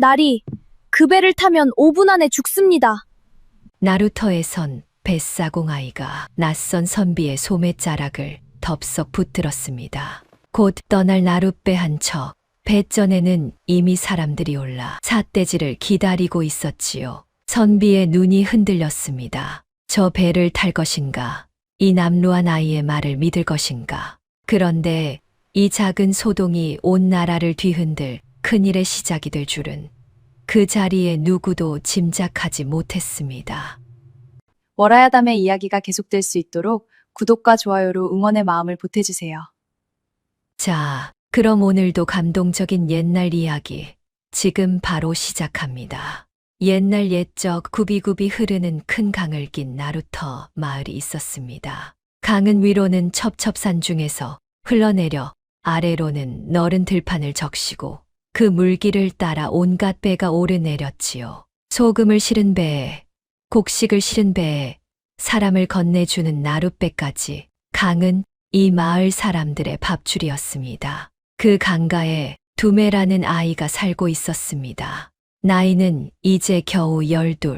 나리, 그 배를 타면 5분 안에 죽습니다. 나루터에선 뱃사공 아이가 낯선 선비의 소매자락을 덥석 붙들었습니다. 곧 떠날 나룻배 한 척, 배전에는 이미 사람들이 올라 삿대질을 기다리고 있었지요. 선비의 눈이 흔들렸습니다. 저 배를 탈 것인가? 이 남루한 아이의 말을 믿을 것인가? 그런데 이 작은 소동이 온 나라를 뒤흔들 큰일의 시작이 될 줄은 그 자리에 누구도 짐작하지 못했습니다. 월화야담의 이야기가 계속될 수 있도록 구독과 좋아요로 응원의 마음을 보태주세요. 자, 그럼 오늘도 감동적인 옛날 이야기 지금 바로 시작합니다. 옛날 옛적 굽이굽이 흐르는 큰 강을 낀 나루터 마을이 있었습니다. 강은 위로는 첩첩산 중에서 흘러내려 아래로는 너른 들판을 적시고 그 물길을 따라 온갖 배가 오르내렸지요. 소금을 실은 배에, 곡식을 실은 배에, 사람을 건네주는 나룻배까지 강은 이 마을 사람들의 밥줄이었습니다. 그 강가에 두매라는 아이가 살고 있었습니다. 나이는 이제 겨우 12.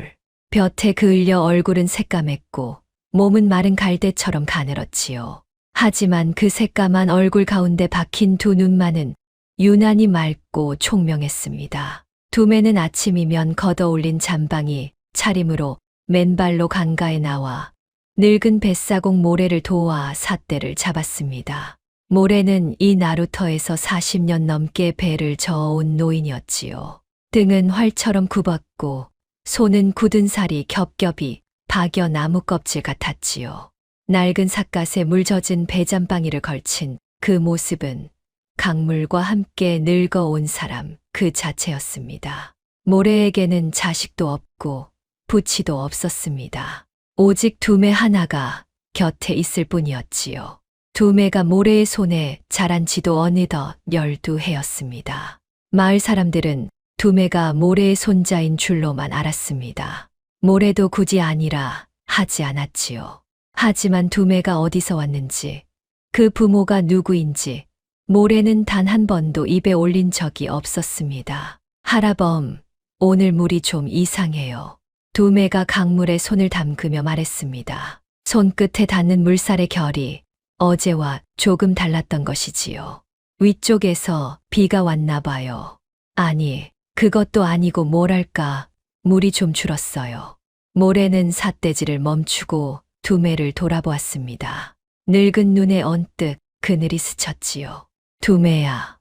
볕에 그을려 얼굴은 새까맸고 몸은 마른 갈대처럼 가늘었지요. 하지만 그 새까만 얼굴 가운데 박힌 두 눈만은 유난히 맑고 총명했습니다. 두매는 아침이면 걷어올린 잠방이 차림으로 맨발로 강가에 나와 늙은 뱃사공 모래를 도와 삿대를 잡았습니다. 모래는 이 나루터에서 40년 넘게 배를 저어온 노인이었지요. 등은 활처럼 굽었고 손은 굳은 살이 겹겹이 박여 나무 껍질 같았지요. 낡은 삿갓에 물 젖은 배잠방이를 걸친 그 모습은 강물과 함께 늙어온 사람 그 자체였습니다. 모래에게는 자식도 없고 부치도 없었습니다. 오직 두매 하나가 곁에 있을 뿐이었지요. 두매가 모래의 손에 자란 지도 어느덧 12해였습니다. 마을 사람들은 두매가 모래의 손자인 줄로만 알았습니다. 모래도 굳이 아니라 하지 않았지요. 하지만 두매가 어디서 왔는지, 그 부모가 누구인지 모래는 단 한 번도 입에 올린 적이 없었습니다. 할아범, 오늘 물이 좀 이상해요. 두매가 강물에 손을 담그며 말했습니다. 손끝에 닿는 물살의 결이 어제와 조금 달랐던 것이지요. 위쪽에서 비가 왔나 봐요. 아니, 그것도 아니고 뭐랄까, 물이 좀 줄었어요. 모래는 삿대질을 멈추고 두매를 돌아보았습니다. 늙은 눈에 언뜻 그늘이 스쳤지요. 두매야,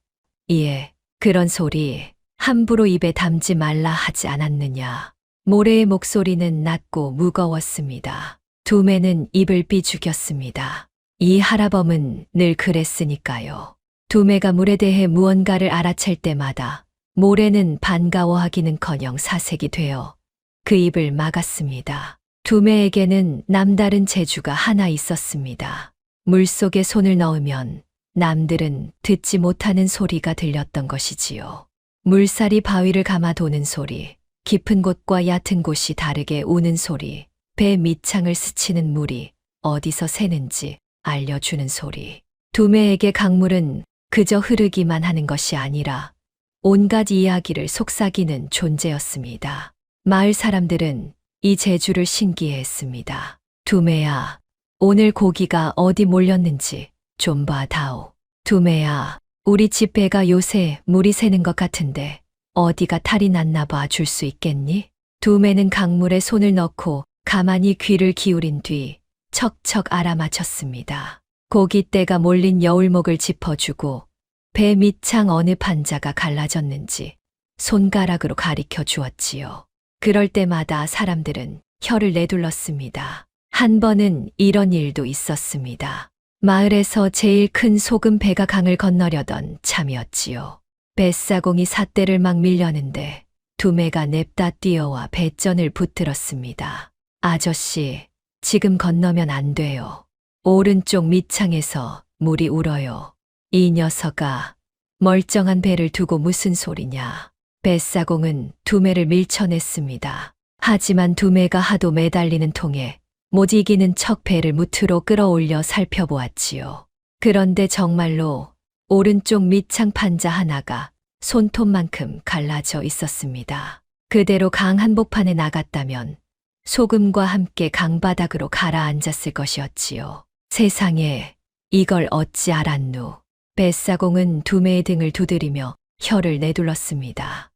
예, 그런 소리 함부로 입에 담지 말라 하지 않았느냐. 모래의 목소리는 낮고 무거웠습니다. 두매는 입을 삐죽였습니다. 이 할아범은 늘 그랬으니까요. 두매가 물에 대해 무언가를 알아챌 때마다 모래는 반가워하기는커녕 사색이 되어 그 입을 막았습니다. 두매에게는 남다른 재주가 하나 있었습니다. 물속에 손을 넣으면 남들은 듣지 못하는 소리가 들렸던 것이지요. 물살이 바위를 감아 도는 소리, 깊은 곳과 얕은 곳이 다르게 우는 소리, 배 밑창을 스치는 물이 어디서 새는지 알려주는 소리. 두매에게 강물은 그저 흐르기만 하는 것이 아니라 온갖 이야기를 속삭이는 존재였습니다. 마을 사람들은 이 재주를 신기해했습니다. 두매야, 오늘 고기가 어디 몰렸는지 좀 봐다오. 두매야, 우리 집 배가 요새 물이 새는 것 같은데 어디가 탈이 났나 봐 줄 수 있겠니? 두매는 강물에 손을 넣고 가만히 귀를 기울인 뒤 척척 알아맞혔습니다. 고깃대가 몰린 여울목을 짚어주고 배 밑창 어느 판자가 갈라졌는지 손가락으로 가리켜 주었지요. 그럴 때마다 사람들은 혀를 내둘렀습니다. 한 번은 이런 일도 있었습니다. 마을에서 제일 큰 소금 배가 강을 건너려던 참이었지요. 뱃사공이 삿대를 막 밀려는데 두매가 냅다 뛰어와 배전을 붙들었습니다. 아저씨, 지금 건너면 안 돼요. 오른쪽 밑창에서 물이 울어요. 이 녀석아, 멀쩡한 배를 두고 무슨 소리냐. 뱃사공은 두매를 밀쳐냈습니다. 하지만 두매가 하도 매달리는 통에 못 이기는 척 배를 무트로 끌어올려 살펴보았지요. 그런데 정말로 오른쪽 밑창 판자 하나가 손톱만큼 갈라져 있었습니다. 그대로 강 한복판에 나갔다면 소금과 함께 강바닥으로 가라앉았을 것이었지요. 세상에, 이걸 어찌 알았누. 뱃사공은 두매의 등을 두드리며 혀를 내둘렀습니다.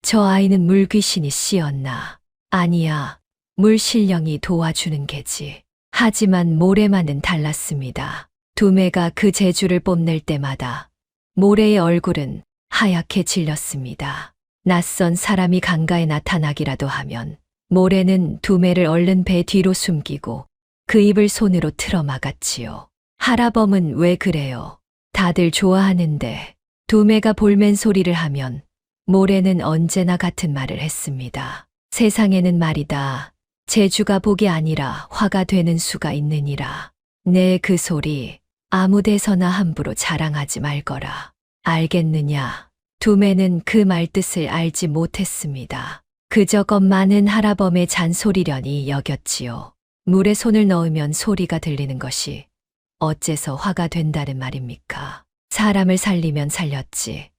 저 아이는 물귀신이 씌었나. 아니야, 물신령이 도와주는 게지. 하지만 모래만은 달랐습니다. 두매가 그 재주를 뽐낼 때마다 모래의 얼굴은 하얗게 질렸습니다. 낯선 사람이 강가에 나타나기라도 하면 모래는 두매를 얼른 배 뒤로 숨기고 그 입을 손으로 틀어 막았지요. 하라범은 왜 그래요? 다들 좋아하는데. 두매가 볼멘 소리를 하면 모래는 언제나 같은 말을 했습니다. 세상에는 말이다. 재주가 복이 아니라 화가 되는 수가 있느니라. 내 그 소리 아무 데서나 함부로 자랑하지 말거라. 알겠느냐? 두매는 그 말뜻을 알지 못했습니다. 그저 겁 많은 하라범의 잔소리려니 여겼지요. 물에 손을 넣으면 소리가 들리는 것이 어째서 화가 된다는 말입니까? 사람을 살리면 살렸지.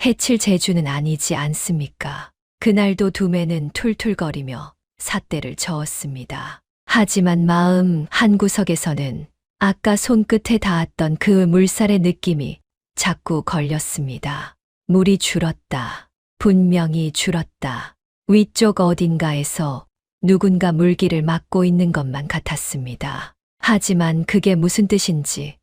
해칠 재주는 아니지 않습니까? 그날도 두매는 툴툴거리며 삿대를 저었습니다. 하지만 마음 한구석에서는 아까 손끝에 닿았던 그 물살의 느낌이 자꾸 걸렸습니다. 물이 줄었다. 분명히 줄었다. 위쪽 어딘가에서 누군가 물기를 막고 있는 것만 같았습니다. 하지만 그게 무슨 뜻인지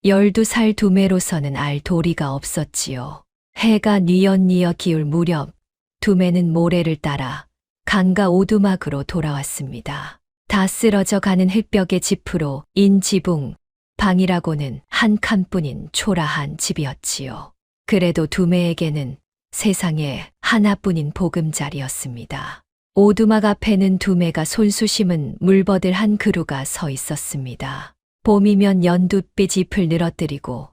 12살 두매로서는 알 도리가 없었지요. 해가 뉘엿뉘엿 기울 무렵 두매는 모래를 따라 강가 오두막으로 돌아왔습니다. 다 쓰러져 가는 흙벽의 지프로 인 지붕, 방이라고는 한 칸뿐인 초라한 집이었지요. 그래도 두매에게는 세상에 하나뿐인 보금자리였습니다. 오두막 앞에는 두매가 손수 심은 물버들 한 그루가 서 있었습니다. 봄이면 연두빛 잎을 늘어뜨리고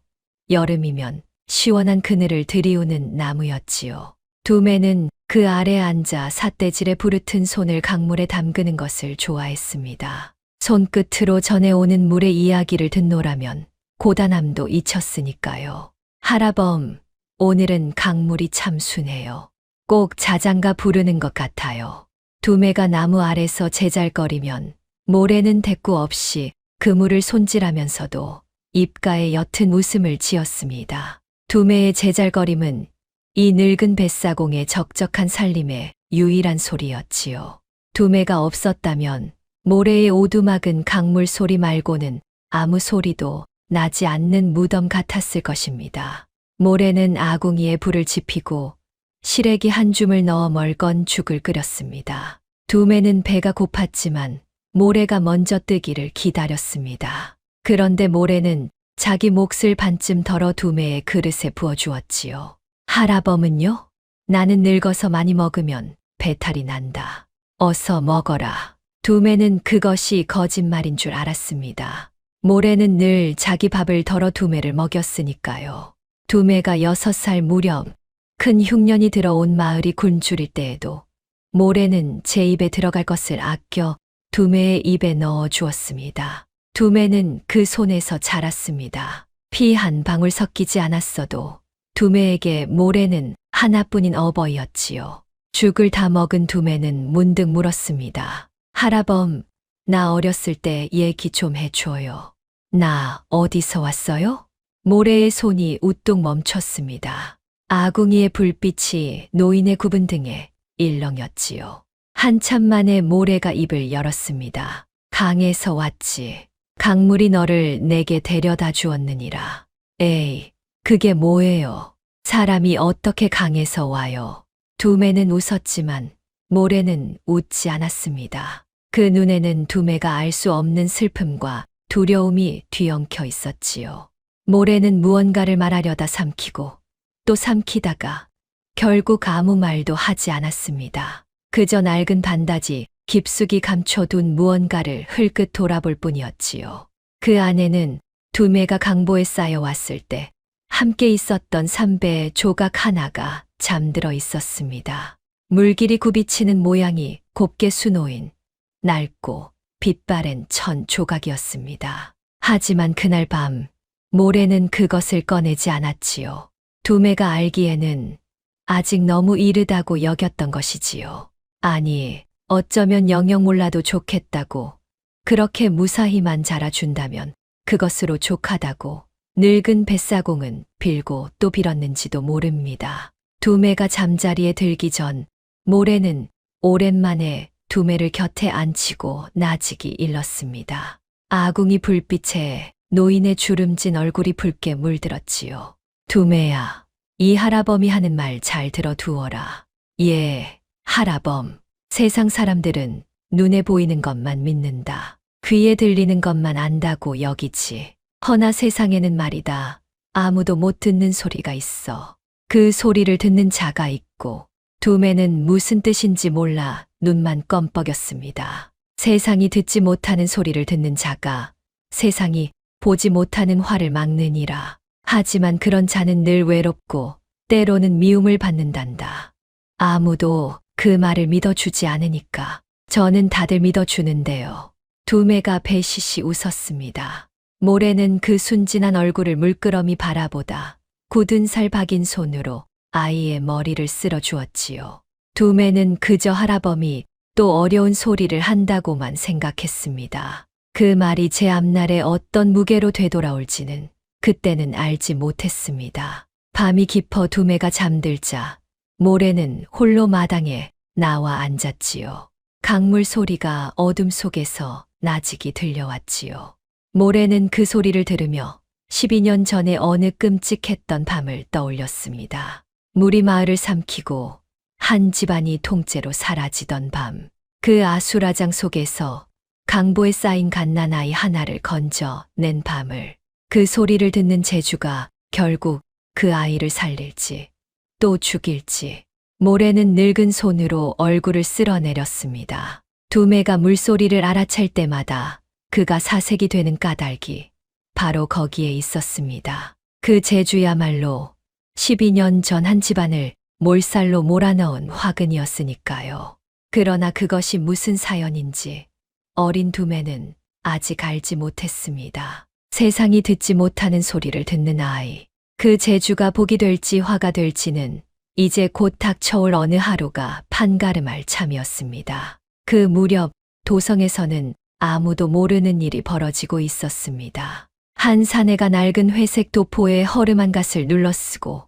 여름이면 시원한 그늘을 들이우는 나무였지요. 두매는 그 아래 앉아 삿대질에 부르튼 손을 강물에 담그는 것을 좋아했습니다. 손끝으로 전해오는 물의 이야기를 듣노라면 고단함도 잊혔으니까요. 하라범, 오늘은 강물이 참 순해요. 꼭 자장가 부르는 것 같아요. 두매가 나무 아래서 제잘거리면 모래는 대꾸 없이 그 물을 손질하면서도 입가에 옅은 웃음을 지었습니다. 두매의 제잘거림은 이 늙은 뱃사공의 적적한 살림의 유일한 소리였지요. 두매가 없었다면 모래의 오두막은 강물 소리 말고는 아무 소리도 나지 않는 무덤 같았을 것입니다. 모래는 아궁이에 불을 지피고 시래기 한 줌을 넣어 멀건 죽을 끓였습니다. 두매는 배가 고팠지만 모래가 먼저 뜨기를 기다렸습니다. 그런데 모래는 자기 몫을 반쯤 덜어 두매의 그릇에 부어주었지요. 하라범은요? 나는 늙어서 많이 먹으면 배탈이 난다. 어서 먹어라. 두매는 그것이 거짓말인 줄 알았습니다. 모래는 늘 자기 밥을 덜어 두매를 먹였으니까요. 두매가 6살 무렵 큰 흉년이 들어온 마을이 굶주릴 때에도 모래는 제 입에 들어갈 것을 아껴 두매의 입에 넣어 주었습니다. 두매는 그 손에서 자랐습니다. 피 한 방울 섞이지 않았어도 두매에게 모래는 하나뿐인 어버이였지요. 죽을 다 먹은 두매는 문득 물었습니다. 하라범, 나 어렸을 때 얘기 좀 해줘요. 나 어디서 왔어요? 모래의 손이 우뚝 멈췄습니다. 아궁이의 불빛이 노인의 굽은 등에 일렁였지요. 한참 만에 모래가 입을 열었습니다. 강에서 왔지. 강물이 너를 내게 데려다 주었느니라. 에이, 그게 뭐예요? 사람이 어떻게 강에서 와요? 두매는 웃었지만 모래는 웃지 않았습니다. 그 눈에는 두매가 알 수 없는 슬픔과 두려움이 뒤엉켜 있었지요. 모래는 무언가를 말하려다 삼키고 또 삼키다가 결국 아무 말도 하지 않았습니다. 그저 낡은 반다지 깊숙이 감춰둔 무언가를 흘끗 돌아볼 뿐이었지요. 그 안에는 두매가 강보에 쌓여왔을 때 함께 있었던 삼배의 조각 하나가 잠들어 있었습니다. 물길이 굽이치는 모양이 곱게 수놓인 낡고 빛바랜 천 조각이었습니다. 하지만 그날 밤 모래는 그것을 꺼내지 않았지요. 두매가 알기에는 아직 너무 이르다고 여겼던 것이지요. 아니, 어쩌면 영영 몰라도 좋겠다고, 그렇게 무사히만 자라준다면 그것으로 족하다고 늙은 뱃사공은 빌고 또 빌었는지도 모릅니다. 두매가 잠자리에 들기 전 모래는 오랜만에 두매를 곁에 앉히고 나직이 일렀습니다. 아궁이 불빛에 노인의 주름진 얼굴이 붉게 물들었지요. 두매야, 이 할아범이 하는 말 잘 들어두어라. 예, 할아범. 세상 사람들은 눈에 보이는 것만 믿는다. 귀에 들리는 것만 안다고 여기지. 허나 세상에는 말이다, 아무도 못 듣는 소리가 있어. 그 소리를 듣는 자가 있고, 두매는 무슨 뜻인지 몰라 눈만 껌뻑였습니다. 세상이 듣지 못하는 소리를 듣는 자가 세상이 보지 못하는 화를 막느니라. 하지만 그런 자는 늘 외롭고 때로는 미움을 받는단다. 아무도 그 말을 믿어주지 않으니까 저는 다들 믿어주는데요. 두매가 배시시 웃었습니다. 모래는 그 순진한 얼굴을 물끄러미 바라보다 굳은 살 박인 손으로 아이의 머리를 쓸어 주었지요. 두매는 그저 할아범이 또 어려운 소리를 한다고만 생각했습니다. 그 말이 제 앞날에 어떤 무게로 되돌아올지는 그때는 알지 못했습니다. 밤이 깊어 두매가 잠들자 모래는 홀로 마당에 나와 앉았지요. 강물 소리가 어둠 속에서 나직이 들려왔지요. 모래는 그 소리를 들으며 12년 전에 어느 끔찍했던 밤을 떠올렸습니다. 물이 마을을 삼키고 한 집안이 통째로 사라지던 밤. 그 아수라장 속에서 강보에 쌓인 갓난아이 하나를 건져 낸 밤을, 그 소리를 듣는 제주가 결국 그 아이를 살릴지 또 죽일지. 모래는 늙은 손으로 얼굴을 쓸어내렸습니다. 두매가 물소리를 알아챌 때마다 그가 사색이 되는 까닭이 바로 거기에 있었습니다. 그 제주야말로 12년 전 한 집안을 몰살로 몰아넣은 화근이었으니까요. 그러나 그것이 무슨 사연인지 어린 두매는 아직 알지 못했습니다. 세상이 듣지 못하는 소리를 듣는 아이. 그 제주가 복이 될지 화가 될지는 이제 곧 닥쳐올 어느 하루가 판가름할 참이었습니다. 그 무렵 도성에서는 아무도 모르는 일이 벌어지고 있었습니다. 한 사내가 낡은 회색 도포에 허름한 갓을 눌러쓰고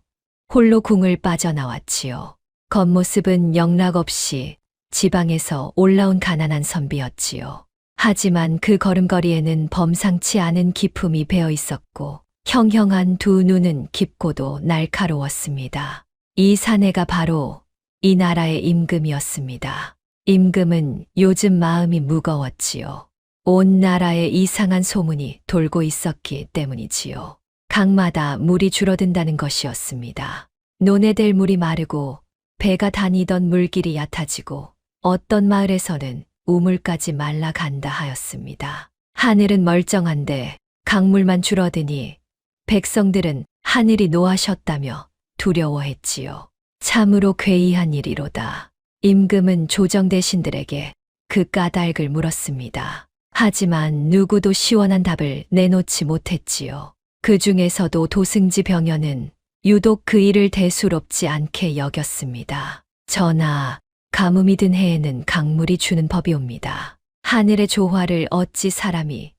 홀로 궁을 빠져나왔지요. 겉모습은 영락없이 지방에서 올라온 가난한 선비였지요. 하지만 그 걸음걸이에는 범상치 않은 기품이 배어 있었고 형형한 두 눈은 깊고도 날카로웠습니다. 이 사내가 바로 이 나라의 임금이었습니다. 임금은 요즘 마음이 무거웠지요. 온 나라에 이상한 소문이 돌고 있었기 때문이지요. 강마다 물이 줄어든다는 것이었습니다. 논에댈 물이 마르고 배가 다니던 물길이 얕아지고 어떤 마을에서는 우물까지 말라간다 하였습니다. 하늘은 멀쩡한데 강물만 줄어드니 백성들은 하늘이 노하셨다며 두려워했지요. 참으로 괴이한 일이로다. 임금은 조정 대신들에게 그 까닭을 물었습니다. 하지만 누구도 시원한 답을 내놓지 못했지요. 그 중에서도 도승지 병여는 유독 그 일을 대수롭지 않게 여겼습니다. 전하, 가뭄이 든 해에는 강물이 주는 법이옵니다. 하늘의 조화를 어찌 사람이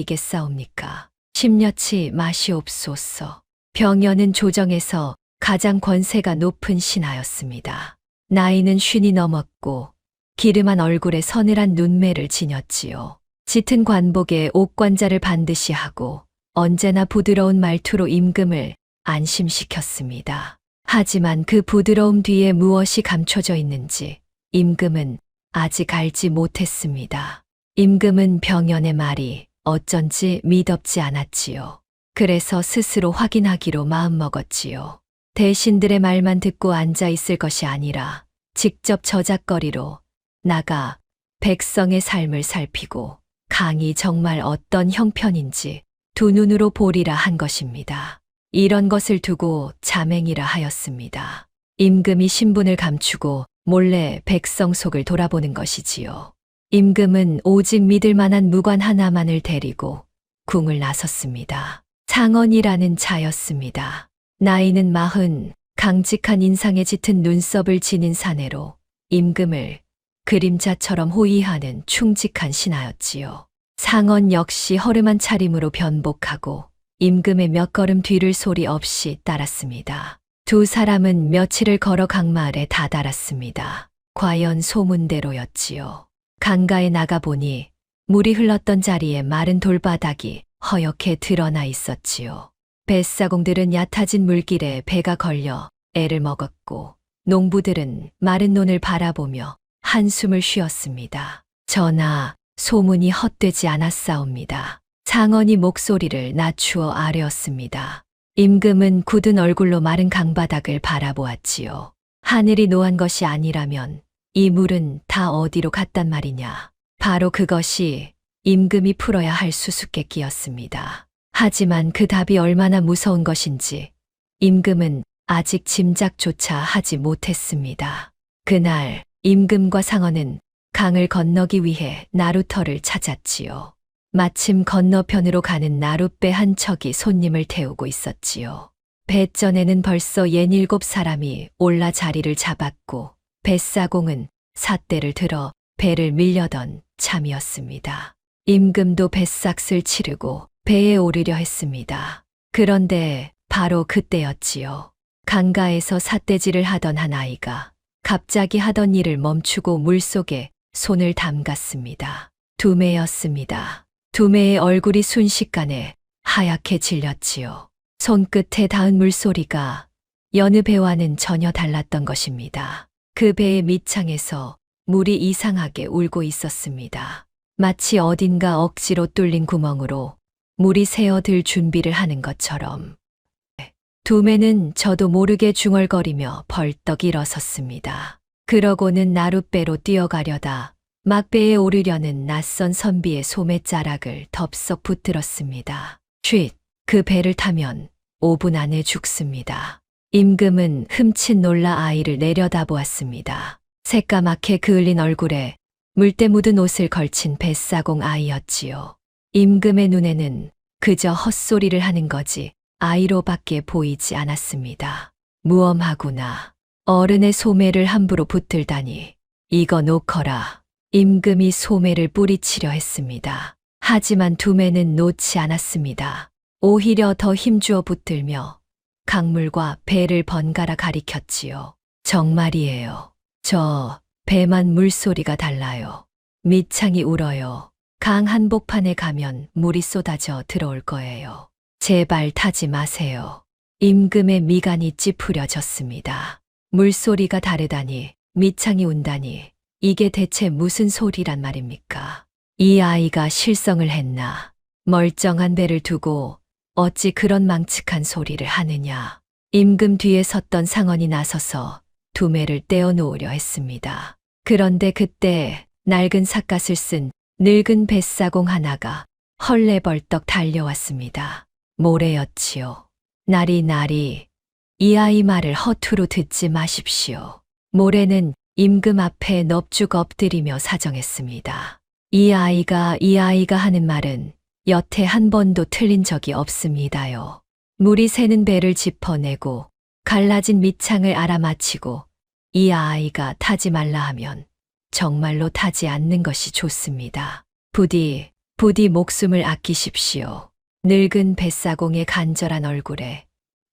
헤아리겠사옵니까? 심려치 마시옵소서. 병여는 조정에서 가장 권세가 높은 신하였습니다. 나이는 50이 넘었고 기름한 얼굴에 서늘한 눈매를 지녔지요. 짙은 관복에 옥관자를 반드시 하고 언제나 부드러운 말투로 임금을 안심시켰습니다. 하지만 그 부드러움 뒤에 무엇이 감춰져 있는지 임금은 아직 알지 못했습니다. 임금은 병연의 말이 어쩐지 미덥지 않았지요. 그래서 스스로 확인하기로 마음먹었지요. 대신들의 말만 듣고 앉아 있을 것이 아니라 직접 저작거리로 나가 백성의 삶을 살피고 강이 정말 어떤 형편인지 두 눈으로 보리라 한 것입니다. 이런 것을 두고 자맹이라 하였습니다. 임금이 신분을 감추고 몰래 백성 속을 돌아보는 것이지요. 임금은 오직 믿을 만한 무관 하나만을 데리고 궁을 나섰습니다. 창언이라는 자였습니다. 나이는 40, 강직한 인상에 짙은 눈썹을 지닌 사내로 임금을 그림자처럼 호위하는 충직한 신하였지요. 상언 역시 허름한 차림으로 변복하고 임금의 몇 걸음 뒤를 소리 없이 따랐습니다. 두 사람은 며칠을 걸어 강마을에 다다랐습니다. 과연 소문대로였지요. 강가에 나가보니 물이 흘렀던 자리에 마른 돌바닥이 허옇게 드러나 있었지요. 뱃사공들은 얕아진 물길에 배가 걸려 애를 먹었고 농부들은 마른 논을 바라보며 한숨을 쉬었습니다. 전하, 소문이 헛되지 않았사옵니다. 상언이 목소리를 낮추어 아뢰었습니다. 임금은 굳은 얼굴로 마른 강바닥을 바라보았지요. 하늘이 노한 것이 아니라면 이 물은 다 어디로 갔단 말이냐. 바로 그것이 임금이 풀어야 할 수수께끼였습니다. 하지만 그 답이 얼마나 무서운 것인지 임금은 아직 짐작조차 하지 못했습니다. 그날 임금과 상언은 강을 건너기 위해 나루터를 찾았지요. 마침 건너편으로 가는 나룻배 한 척이 손님을 태우고 있었지요. 뱃전에는 벌써 67사람이 올라 자리를 잡았고 뱃사공은 삿대를 들어 배를 밀려던 참이었습니다. 임금도 뱃삭을 치르고 배에 오르려 했습니다. 그런데 바로 그때였지요. 강가에서 삿대질을 하던 한 아이가 갑자기 하던 일을 멈추고 물속에 손을 담갔습니다. 두매였습니다. 두매의 얼굴이 순식간에 하얗게 질렸지요. 손끝에 닿은 물소리가 여느 배와는 전혀 달랐던 것입니다. 그 배의 밑창에서 물이 이상하게 울고 있었습니다. 마치 어딘가 억지로 뚫린 구멍으로 물이 새어들 준비를 하는 것처럼. 두매는 저도 모르게 중얼거리며 벌떡 일어섰습니다. 그러고는 나룻배로 뛰어가려다 막배에 오르려는 낯선 선비의 소매자락을 덥석 붙들었습니다. 쉿! 그 배를 타면 5분 안에 죽습니다. 임금은 흠칫 놀라 아이를 내려다보았습니다. 새까맣게 그을린 얼굴에 물때 묻은 옷을 걸친 뱃사공 아이였지요. 임금의 눈에는 그저 헛소리를 하는 거지 아이로밖에 보이지 않았습니다. 무엄하구나. 어른의 소매를 함부로 붙들다니. 이거 놓거라. 임금이 소매를 뿌리치려 했습니다. 하지만 두매는 놓지 않았습니다. 오히려 더 힘주어 붙들며 강물과 배를 번갈아 가리켰지요. 정말이에요. 저 배만 물소리가 달라요. 밑창이 울어요. 강 한복판에 가면 물이 쏟아져 들어올 거예요. 제발 타지 마세요. 임금의 미간이 찌푸려졌습니다. 물소리가 다르다니, 밑창이 운다니, 이게 대체 무슨 소리란 말입니까? 이 아이가 실성을 했나? 멀쩡한 배를 두고 어찌 그런 망측한 소리를 하느냐? 임금 뒤에 섰던 상언이 나서서 두매를 떼어놓으려 했습니다. 그런데 그때 낡은 삿갓을 쓴 늙은 뱃사공 하나가 헐레벌떡 달려왔습니다. 모래였지요. 나리, 이 아이 말을 허투루 듣지 마십시오. 모래는 임금 앞에 넙죽 엎드리며 사정했습니다. 이 아이가 하는 말은 여태 한 번도 틀린 적이 없습니다요. 물이 새는 배를 짚어내고 갈라진 밑창을 알아맞히고 이 아이가 타지 말라 하면 정말로 타지 않는 것이 좋습니다. 부디 목숨을 아끼십시오. 늙은 뱃사공의 간절한 얼굴에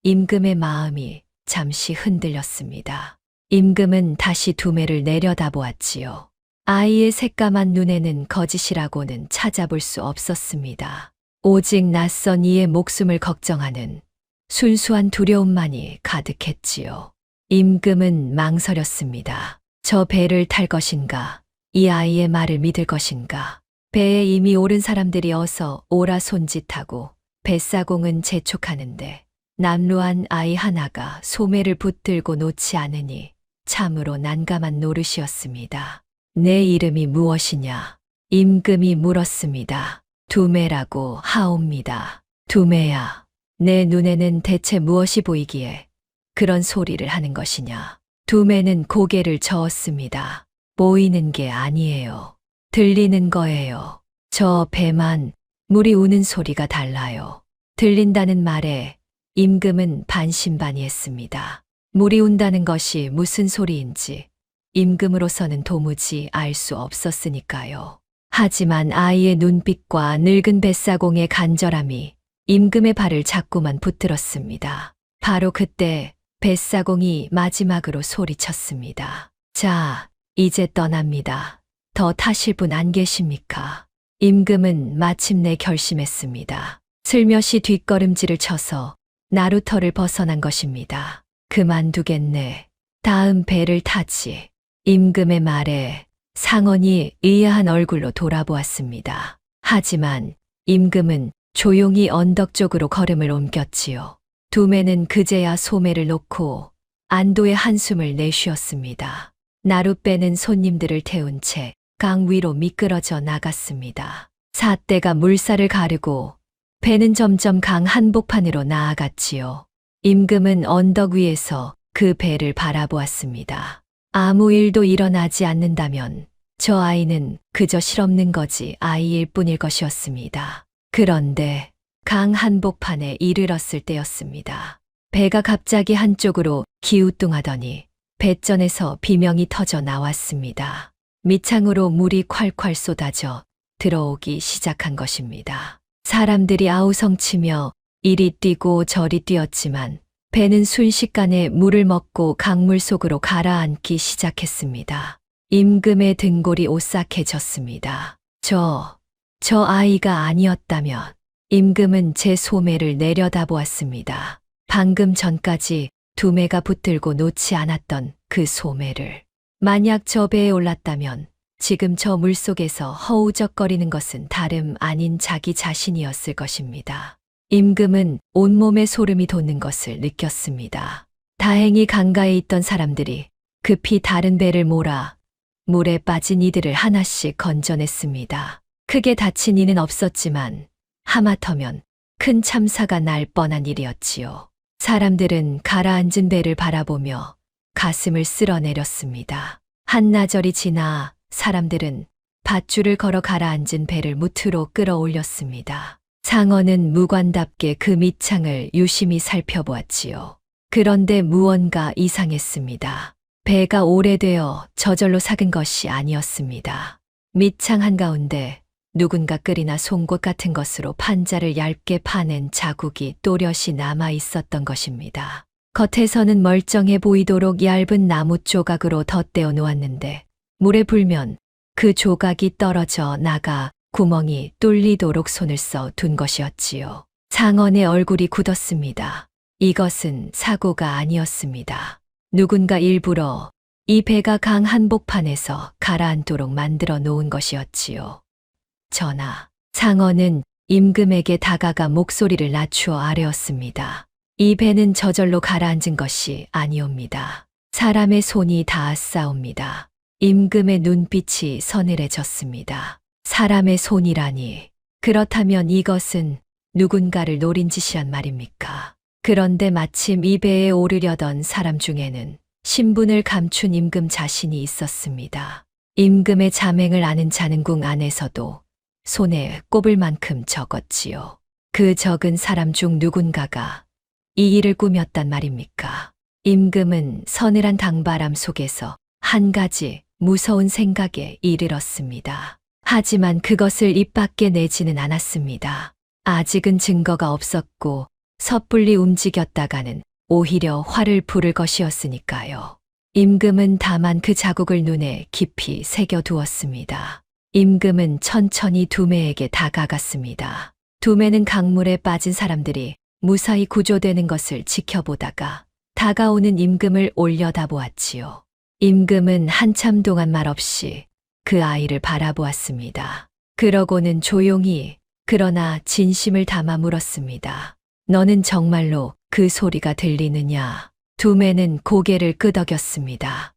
임금의 마음이 잠시 흔들렸습니다. 임금은 다시 두매를 내려다보았지요. 아이의 새까만 눈에는 거짓이라고는 찾아볼 수 없었습니다. 오직 낯선 이의 목숨을 걱정하는 순수한 두려움만이 가득했지요. 임금은 망설였습니다. 저 배를 탈 것인가? 이 아이의 말을 믿을 것인가? 배에 이미 오른 사람들이 어서 오라 손짓하고 뱃사공은 재촉하는데 남루한 아이 하나가 소매를 붙들고 놓지 않으니 참으로 난감한 노릇이었습니다. 내 이름이 무엇이냐? 임금이 물었습니다. 두매라고 하옵니다. 두매야, 내 눈에는 대체 무엇이 보이기에 그런 소리를 하는 것이냐? 두매는 고개를 저었습니다. 보이는 게 아니에요. 들리는 거예요. 저 배만 물이 우는 소리가 달라요. 들린다는 말에 임금은 반신반의했습니다. 물이 운다는 것이 무슨 소리인지 임금으로서는 도무지 알 수 없었으니까요. 하지만 아이의 눈빛과 늙은 뱃사공의 간절함이 임금의 발을 자꾸만 붙들었습니다. 바로 그때 뱃사공이 마지막으로 소리쳤습니다. 자, 이제 떠납니다. 더 타실 분 안 계십니까? 임금은 마침내 결심했습니다. 슬며시 뒷걸음질을 쳐서 나루터를 벗어난 것입니다. 그만두겠네. 다음 배를 타지. 임금의 말에 상언이 의아한 얼굴로 돌아보았습니다. 하지만 임금은 조용히 언덕 쪽으로 걸음을 옮겼지요. 두매는 그제야 소매를 놓고 안도의 한숨을 내쉬었습니다. 나룻배는 손님들을 태운 채 강 위로 미끄러져 나갔습니다. 사대가 물살을 가르고 배는 점점 강 한복판으로 나아갔지요. 임금은 언덕 위에서 그 배를 바라보았습니다. 아무 일도 일어나지 않는다면 저 아이는 그저 실없는 거지 아이일 뿐일 것이었습니다. 그런데 강 한복판에 이르렀을 때였습니다. 배가 갑자기 한쪽으로 기우뚱하더니 배전에서 비명이 터져 나왔습니다. 밑창으로 물이 콸콸 쏟아져 들어오기 시작한 것입니다. 사람들이 아우성치며 이리 뛰고 저리 뛰었지만 배는 순식간에 물을 먹고 강물 속으로 가라앉기 시작했습니다. 임금의 등골이 오싹해졌습니다. 저 아이가 아니었다면 임금은 제 소매를 내려다보았습니다. 방금 전까지 두매가 붙들고 놓지 않았던 그 소매를. 만약 저 배에 올랐다면 지금 저 물속에서 허우적거리는 것은 다름 아닌 자기 자신이었을 것입니다. 임금은 온몸에 소름이 돋는 것을 느꼈습니다. 다행히 강가에 있던 사람들이 급히 다른 배를 몰아 물에 빠진 이들을 하나씩 건져냈습니다. 크게 다친 이는 없었지만 하마터면 큰 참사가 날 뻔한 일이었지요. 사람들은 가라앉은 배를 바라보며 가슴을 쓸어내렸습니다. 한나절이 지나 사람들은 밧줄을 걸어 가라앉은 배를 무트로 끌어올렸습니다. 상어는 무관답게 그 밑창을 유심히 살펴보았지요. 그런데 무언가 이상했습니다. 배가 오래되어 저절로 삭은 것이 아니었습니다. 밑창 한가운데 누군가 끓이나 송곳 같은 것으로 판자를 얇게 파낸 자국이 또렷이 남아 있었던 것입니다. 겉에서는 멀쩡해 보이도록 얇은 나무 조각으로 덧대어 놓았는데 물에 불면 그 조각이 떨어져 나가 구멍이 뚫리도록 손을 써 둔 것이었지요. 상언의 얼굴이 굳었습니다. 이것은 사고가 아니었습니다. 누군가 일부러 이 배가 강 한복판에서 가라앉도록 만들어 놓은 것이었지요. 전하, 상언은 임금에게 다가가 목소리를 낮추어 아뢰었습니다. 이 배는 저절로 가라앉은 것이 아니옵니다. 사람의 손이 닿았사옵니다. 임금의 눈빛이 서늘해졌습니다. 사람의 손이라니. 그렇다면 이것은 누군가를 노린 짓이란 말입니까? 그런데 마침 이 배에 오르려던 사람 중에는 신분을 감춘 임금 자신이 있었습니다. 임금의 자맹을 아는 자능궁 안에서도 손에 꼽을 만큼 적었지요. 그 적은 사람 중 누군가가 이 일을 꾸몄단 말입니까? 임금은 서늘한 강바람 속에서 한 가지 무서운 생각에 이르렀습니다. 하지만 그것을 입 밖에 내지는 않았습니다. 아직은 증거가 없었고 섣불리 움직였다가는 오히려 화를 부를 것이었으니까요. 임금은 다만 그 자국을 눈에 깊이 새겨두었습니다. 임금은 천천히 두매에게 다가갔습니다. 두매는 강물에 빠진 사람들이 무사히 구조되는 것을 지켜보다가 다가오는 임금을 올려다보았지요. 임금은 한참 동안 말없이 그 아이를 바라보았습니다. 그러고는 조용히 그러나 진심을 담아 물었습니다. 너는 정말로 그 소리가 들리느냐? 두매는 고개를 끄덕였습니다.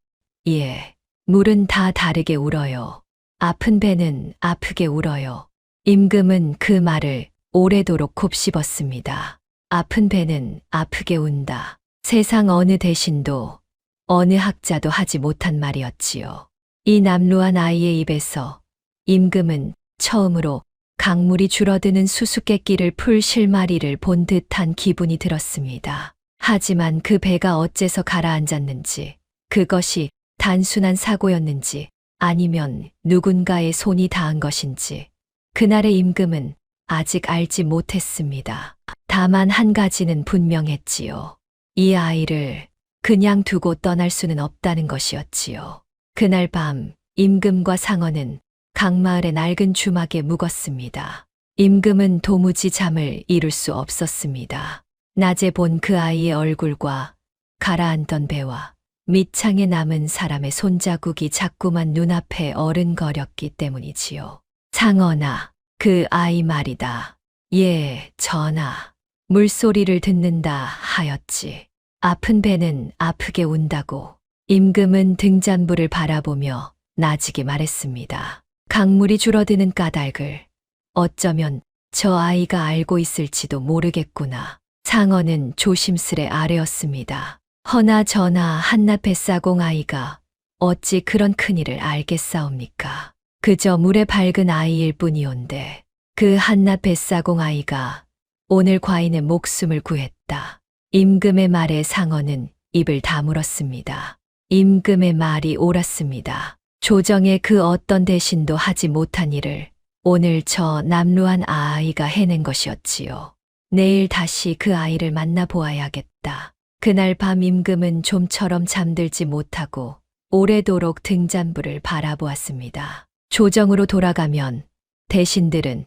예, 물은 다 다르게 울어요. 아픈 배는 아프게 울어요. 임금은 그 말을 오래도록 곱씹었습니다. 아픈 배는 아프게 운다. 세상 어느 대신도 어느 학자도 하지 못한 말이었지요. 이 남루한 아이의 입에서 임금은 처음으로 강물이 줄어드는 수수께끼를 풀 실마리를 본 듯한 기분이 들었습니다. 하지만 그 배가 어째서 가라앉았는지, 그것이 단순한 사고였는지, 아니면 누군가의 손이 닿은 것인지, 그날의 임금은 아직 알지 못했습니다. 다만 한 가지는 분명했지요. 이 아이를 그냥 두고 떠날 수는 없다는 것이었지요. 그날 밤 임금과 상어는 강마을의 낡은 주막에 묵었습니다. 임금은 도무지 잠을 이룰 수 없었습니다. 낮에 본 그 아이의 얼굴과 가라앉던 배와 밑창에 남은 사람의 손자국이 자꾸만 눈앞에 어른거렸기 때문이지요. 상어나 그 아이 말이다. 예, 전하. 물소리를 듣는다 하였지. 아픈 배는 아프게 운다고. 임금은 등잔불을 바라보며 나지게 말했습니다. 강물이 줄어드는 까닭을 어쩌면 저 아이가 알고 있을지도 모르겠구나. 상어는 조심스레 아뢰었습니다. 허나 전하, 한낱 뱃사공 아이가 어찌 그런 큰일을 알겠사옵니까? 그저 물에 밝은 아이일 뿐이온데 그 한낱 뱃사공 아이가 오늘 과인의 목숨을 구했다. 임금의 말에 상어는 입을 다물었습니다. 임금의 말이 옳았습니다. 조정의 그 어떤 대신도 하지 못한 일을 오늘 저 남루한 아이가 해낸 것이었지요. 내일 다시 그 아이를 만나보아야겠다. 그날 밤 임금은 좀처럼 잠들지 못하고 오래도록 등잔불을 바라보았습니다. 조정으로 돌아가면 대신들은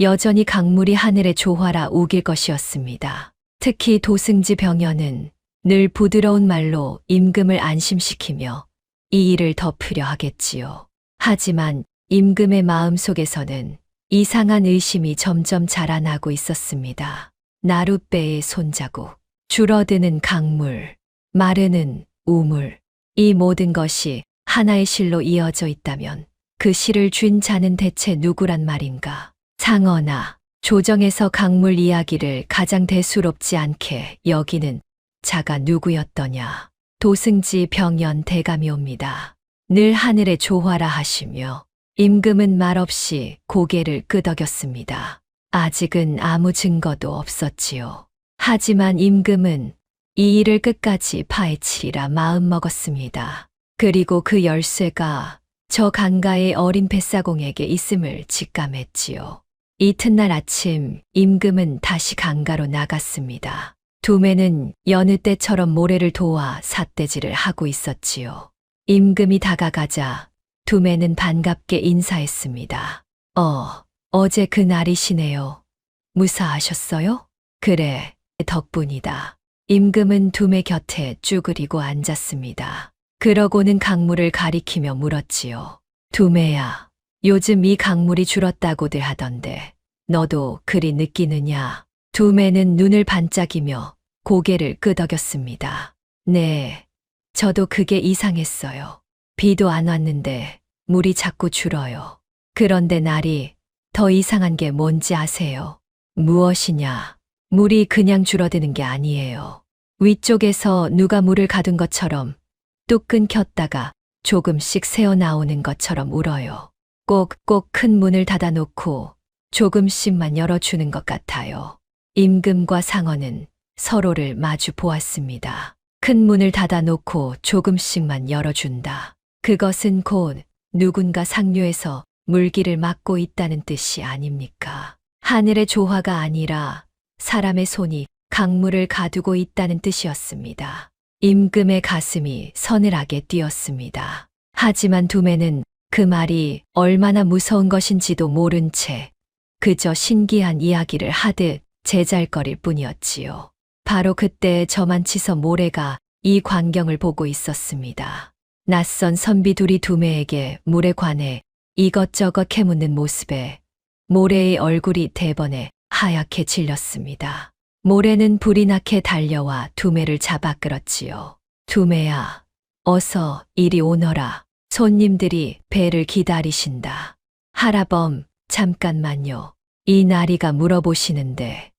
여전히 강물이 하늘에 조화라 우길 것이었습니다. 특히 도승지 병연은 늘 부드러운 말로 임금을 안심시키며 이 일을 덮으려 하겠지요. 하지만 임금의 마음속에서는 이상한 의심이 점점 자라나고 있었습니다. 나룻배의 손자국, 줄어드는 강물, 마르는 우물, 이 모든 것이 하나의 실로 이어져 있다면 그 실을 쥔 자는 대체 누구란 말인가? 상어나 조정에서 강물 이야기를 가장 대수롭지 않게 여기는 자가 누구였더냐? 도승지 병연 대감이옵니다. 늘 하늘의 조화라 하시며 임금은 말없이 고개를 끄덕였습니다. 아직은 아무 증거도 없었지요. 하지만 임금은 이 일을 끝까지 파헤치리라 마음먹었습니다. 그리고 그 열쇠가 저 강가의 어린 뱃사공에게 있음을 직감했지요. 이튿날 아침 임금은 다시 강가로 나갔습니다. 두매는 여느 때처럼 모래를 도와 삿대질을 하고 있었지요. 임금이 다가가자 두매는 반갑게 인사했습니다. 어제 그날이시네요. 무사하셨어요? 그래, 덕분이다. 임금은 두매 곁에 쭈그리고 앉았습니다. 그러고는 강물을 가리키며 물었지요. 두매야, 요즘 이 강물이 줄었다고들 하던데 너도 그리 느끼느냐? 두매는 눈을 반짝이며 고개를 끄덕였습니다. 네, 저도 그게 이상했어요. 비도 안 왔는데 물이 자꾸 줄어요. 그런데 날이 더 이상한 게 뭔지 아세요? 무엇이냐? 물이 그냥 줄어드는 게 아니에요. 위쪽에서 누가 물을 가둔 것처럼 뚝 끊겼다가 조금씩 새어나오는 것처럼 울어요. 꼭꼭 큰 문을 닫아놓고 조금씩만 열어주는 것 같아요. 임금과 상어는 서로를 마주 보았습니다. 큰 문을 닫아놓고 조금씩만 열어준다. 그것은 곧 누군가 상류에서 물길을 막고 있다는 뜻이 아닙니까? 하늘의 조화가 아니라 사람의 손이 강물을 가두고 있다는 뜻이었습니다. 임금의 가슴이 서늘하게 뛰었습니다. 하지만 두매는 그 말이 얼마나 무서운 것인지도 모른 채 그저 신기한 이야기를 하듯 제잘거릴 뿐이었지요. 바로 그때 저만치서 모래가 이 광경을 보고 있었습니다. 낯선 선비 둘이 두매에게 물에 관해 이것저것 캐묻는 모습에 모래의 얼굴이 대번에 하얗게 질렸습니다. 모래는 불이 나게 달려와 두매를 잡아 끌었지요. 두매야, 어서 이리 오너라. 손님들이 배를 기다리신다. 하라범, 잠깐만요. 이 나리가 물어보시는데.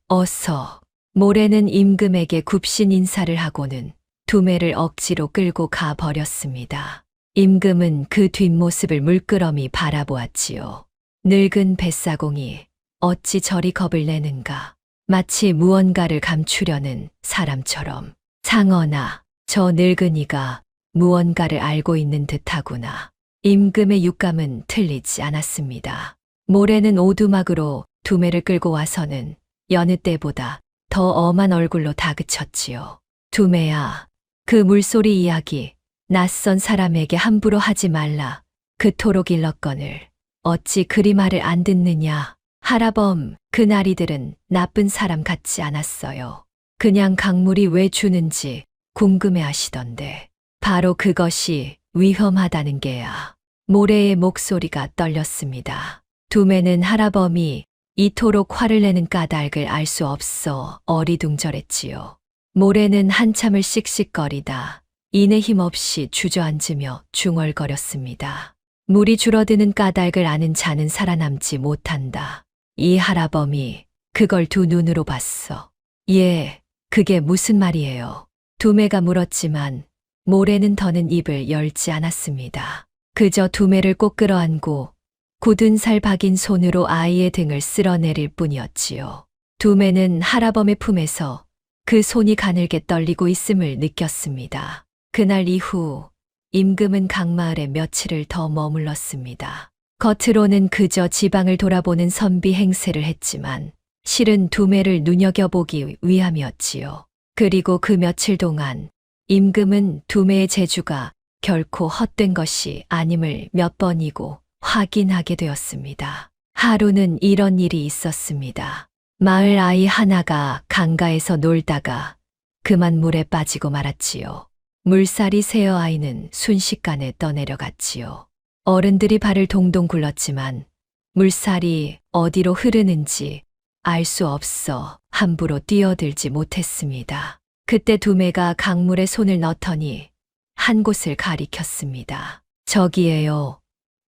어서. 모래는 임금에게 굽신 인사를 하고는 두매를 억지로 끌고 가 버렸습니다. 임금은 그 뒷모습을 물끄러미 바라보았지요. 늙은 뱃사공이 어찌 저리 겁을 내는가. 마치 무언가를 감추려는 사람처럼. 상어나 저 늙은이가 무언가를 알고 있는 듯하구나. 임금의 육감은 틀리지 않았습니다. 모래는 오두막으로 두매를 끌고 와서는 여느 때보다 더 엄한 얼굴로 다그쳤지요. 두매야, 그 물소리 이야기 낯선 사람에게 함부로 하지 말라. 그토록 일렀거늘 어찌 그리 말을 안 듣느냐. 하라범, 그나리들은 나쁜 사람 같지 않았어요. 그냥 강물이 왜 주는지 궁금해 하시던데 바로 그것이 위험하다는 게야. 모래의 목소리가 떨렸습니다. 두매는 하라범이 이토록 화를 내는 까닭을 알 수 없어 어리둥절했지요. 모래는 한참을 씩씩거리다 이내 힘없이 주저앉으며 중얼거렸습니다. 물이 줄어드는 까닭을 아는 자는 살아남지 못한다. 이 하라범이 그걸 두 눈으로 봤어. 예, 그게 무슨 말이에요? 두매가 물었지만 모래는 더는 입을 열지 않았습니다. 그저 두매를 꼭 끌어안고 굳은 살 박인 손으로 아이의 등을 쓸어내릴 뿐이었지요. 두매는 하라범의 품에서 그 손이 가늘게 떨리고 있음을 느꼈습니다. 그날 이후 임금은 강마을에 며칠을 더 머물렀습니다. 겉으로는 그저 지방을 돌아보는 선비 행세를 했지만 실은 두매를 눈여겨보기 위함이었지요. 그리고 그 며칠 동안 임금은 두매의 재주가 결코 헛된 것이 아님을 몇 번이고 확인하게 되었습니다. 하루는 이런 일이 있었습니다. 마을 아이 하나가 강가에서 놀다가 그만 물에 빠지고 말았지요. 물살이 새어 아이는 순식간에 떠내려갔지요. 어른들이 발을 동동 굴렀지만 물살이 어디로 흐르는지 알 수 없어 함부로 뛰어들지 못했습니다. 그때 두매가 강물에 손을 넣더니 한 곳을 가리켰습니다. 저기에요.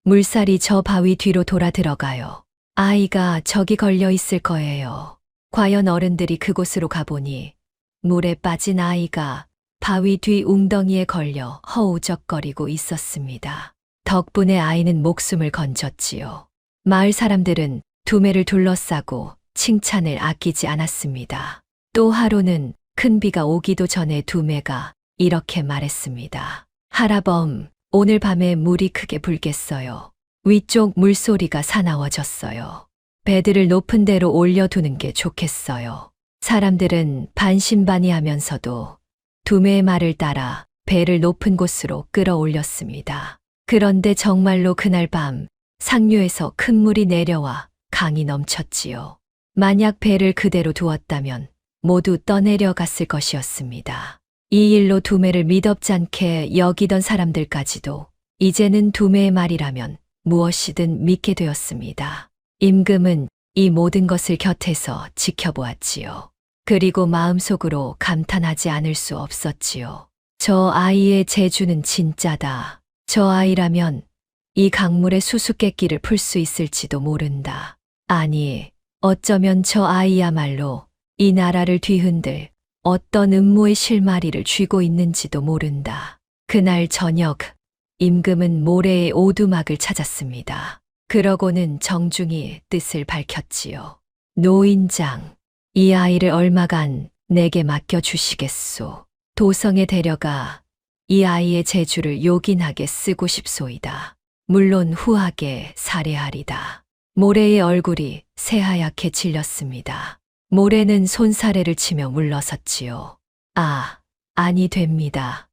물살이 저 바위 뒤로 돌아 들어가요. 아이가 저기 걸려 있을 거예요. 과연 어른들이 그곳으로 가보니 물에 빠진 아이가 바위 뒤 웅덩이에 걸려 허우적거리고 있었습니다. 덕분에 아이는 목숨을 건졌지요. 마을 사람들은 두매를 둘러싸고 칭찬을 아끼지 않았습니다. 또 하루는 큰 비가 오기도 전에 두매가 이렇게 말했습니다. 하라범, 오늘 밤에 물이 크게 불겠어요. 위쪽 물소리가 사나워졌어요. 배들을 높은 데로 올려두는 게 좋겠어요. 사람들은 반신반의하면서도 두매의 말을 따라 배를 높은 곳으로 끌어올렸습니다. 그런데 정말로 그날 밤 상류에서 큰 물이 내려와 강이 넘쳤지요. 만약 배를 그대로 두었다면 모두 떠내려갔을 것이었습니다. 이 일로 두매를 미덥잖게 여기던 사람들까지도 이제는 두매의 말이라면 무엇이든 믿게 되었습니다. 임금은 이 모든 것을 곁에서 지켜보았지요. 그리고 마음속으로 감탄하지 않을 수 없었지요. 저 아이의 재주는 진짜다. 저 아이라면 이 강물의 수수께끼를 풀 수 있을지도 모른다. 아니, 어쩌면 저 아이야말로 이 나라를 뒤흔들 어떤 음모의 실마리를 쥐고 있는지도 모른다. 그날 저녁, 임금은 모래의 오두막을 찾았습니다. 그러고는 정중히 뜻을 밝혔지요. 노인장, 이 아이를 얼마간 내게 맡겨주시겠소. 도성에 데려가 이 아이의 재주를 요긴하게 쓰고 싶소이다. 물론 후하게 살해하리다. 모래의 얼굴이 새하얗게 질렸습니다. 모래는 손사래를 치며 물러섰지요. 아니 됩니다.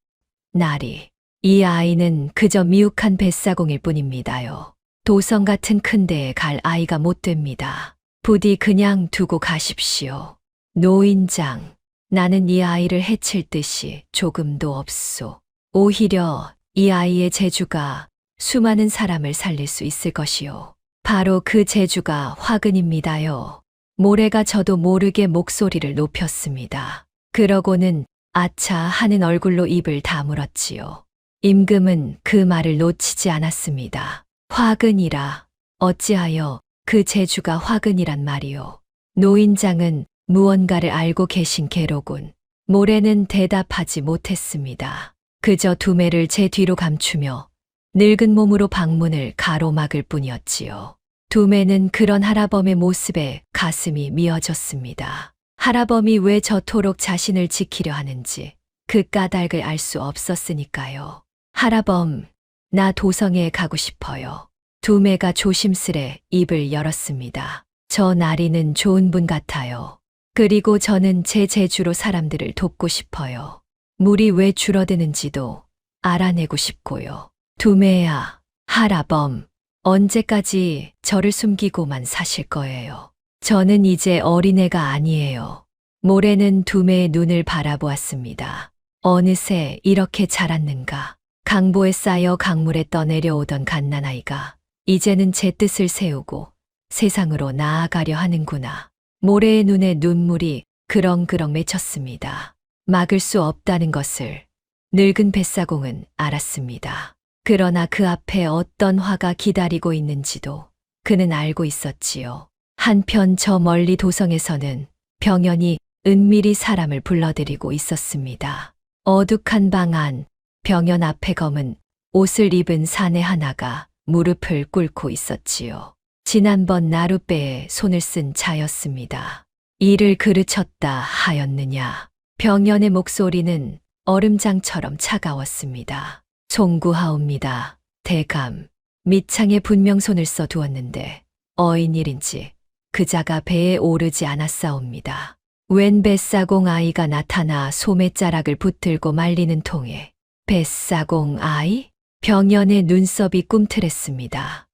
나리, 이 아이는 그저 미욱한 뱃사공일 뿐입니다요. 도성 같은 큰 데에 갈 아이가 못 됩니다. 부디 그냥 두고 가십시오. 노인장, 나는 이 아이를 해칠 뜻이 조금도 없소. 오히려 이 아이의 재주가 수많은 사람을 살릴 수 있을 것이요. 바로 그 재주가 화근입니다요. 모래가 저도 모르게 목소리를 높였습니다. 그러고는 아차 하는 얼굴로 입을 다물었지요. 임금은 그 말을 놓치지 않았습니다. 화근이라, 어찌하여 그 재주가 화근이란 말이요. 노인장은 무언가를 알고 계신 게로군. 모래는 대답하지 못했습니다. 그저 두매를 제 뒤로 감추며 늙은 몸으로 방문을 가로막을 뿐이었지요. 두매는 그런 하라범의 모습에 가슴이 미어졌습니다. 하라범이 왜 저토록 자신을 지키려 하는지 그 까닭을 알 수 없었으니까요. 하라범, 나 도성에 가고 싶어요. 두매가 조심스레 입을 열었습니다. 저 나리는 좋은 분 같아요. 그리고 저는 제 재주로 사람들을 돕고 싶어요. 물이 왜 줄어드는지도 알아내고 싶고요. 두매야, 하라범, 언제까지 저를 숨기고만 사실 거예요. 저는 이제 어린애가 아니에요. 모래는 두매의 눈을 바라보았습니다. 어느새 이렇게 자랐는가. 강보에 쌓여 강물에 떠내려오던 갓난아이가 이제는 제 뜻을 세우고 세상으로 나아가려 하는구나. 모래의 눈에 눈물이 그렁그렁 맺혔습니다. 막을 수 없다는 것을 늙은 뱃사공은 알았습니다. 그러나 그 앞에 어떤 화가 기다리고 있는지도 그는 알고 있었지요. 한편 저 멀리 도성에서는 병연이 은밀히 사람을 불러들이고 있었습니다. 어둑한 방 안, 병연 앞에 검은 옷을 입은 사내 하나가 무릎을 꿇고 있었지요. 지난번 나룻배에 손을 쓴 자였습니다. 이를 그르쳤다 하였느냐. 병연의 목소리는 얼음장처럼 차가웠습니다. 송구하옵니다. 대감, 밑창에 분명 손을 써 두었는데 어인일인지 그자가 배에 오르지 않았사옵니다. 웬 뱃사공 아이가 나타나 소매자락을 붙들고 말리는 통에 뱃사공 아이? 병연의 눈썹이 꿈틀했습니다.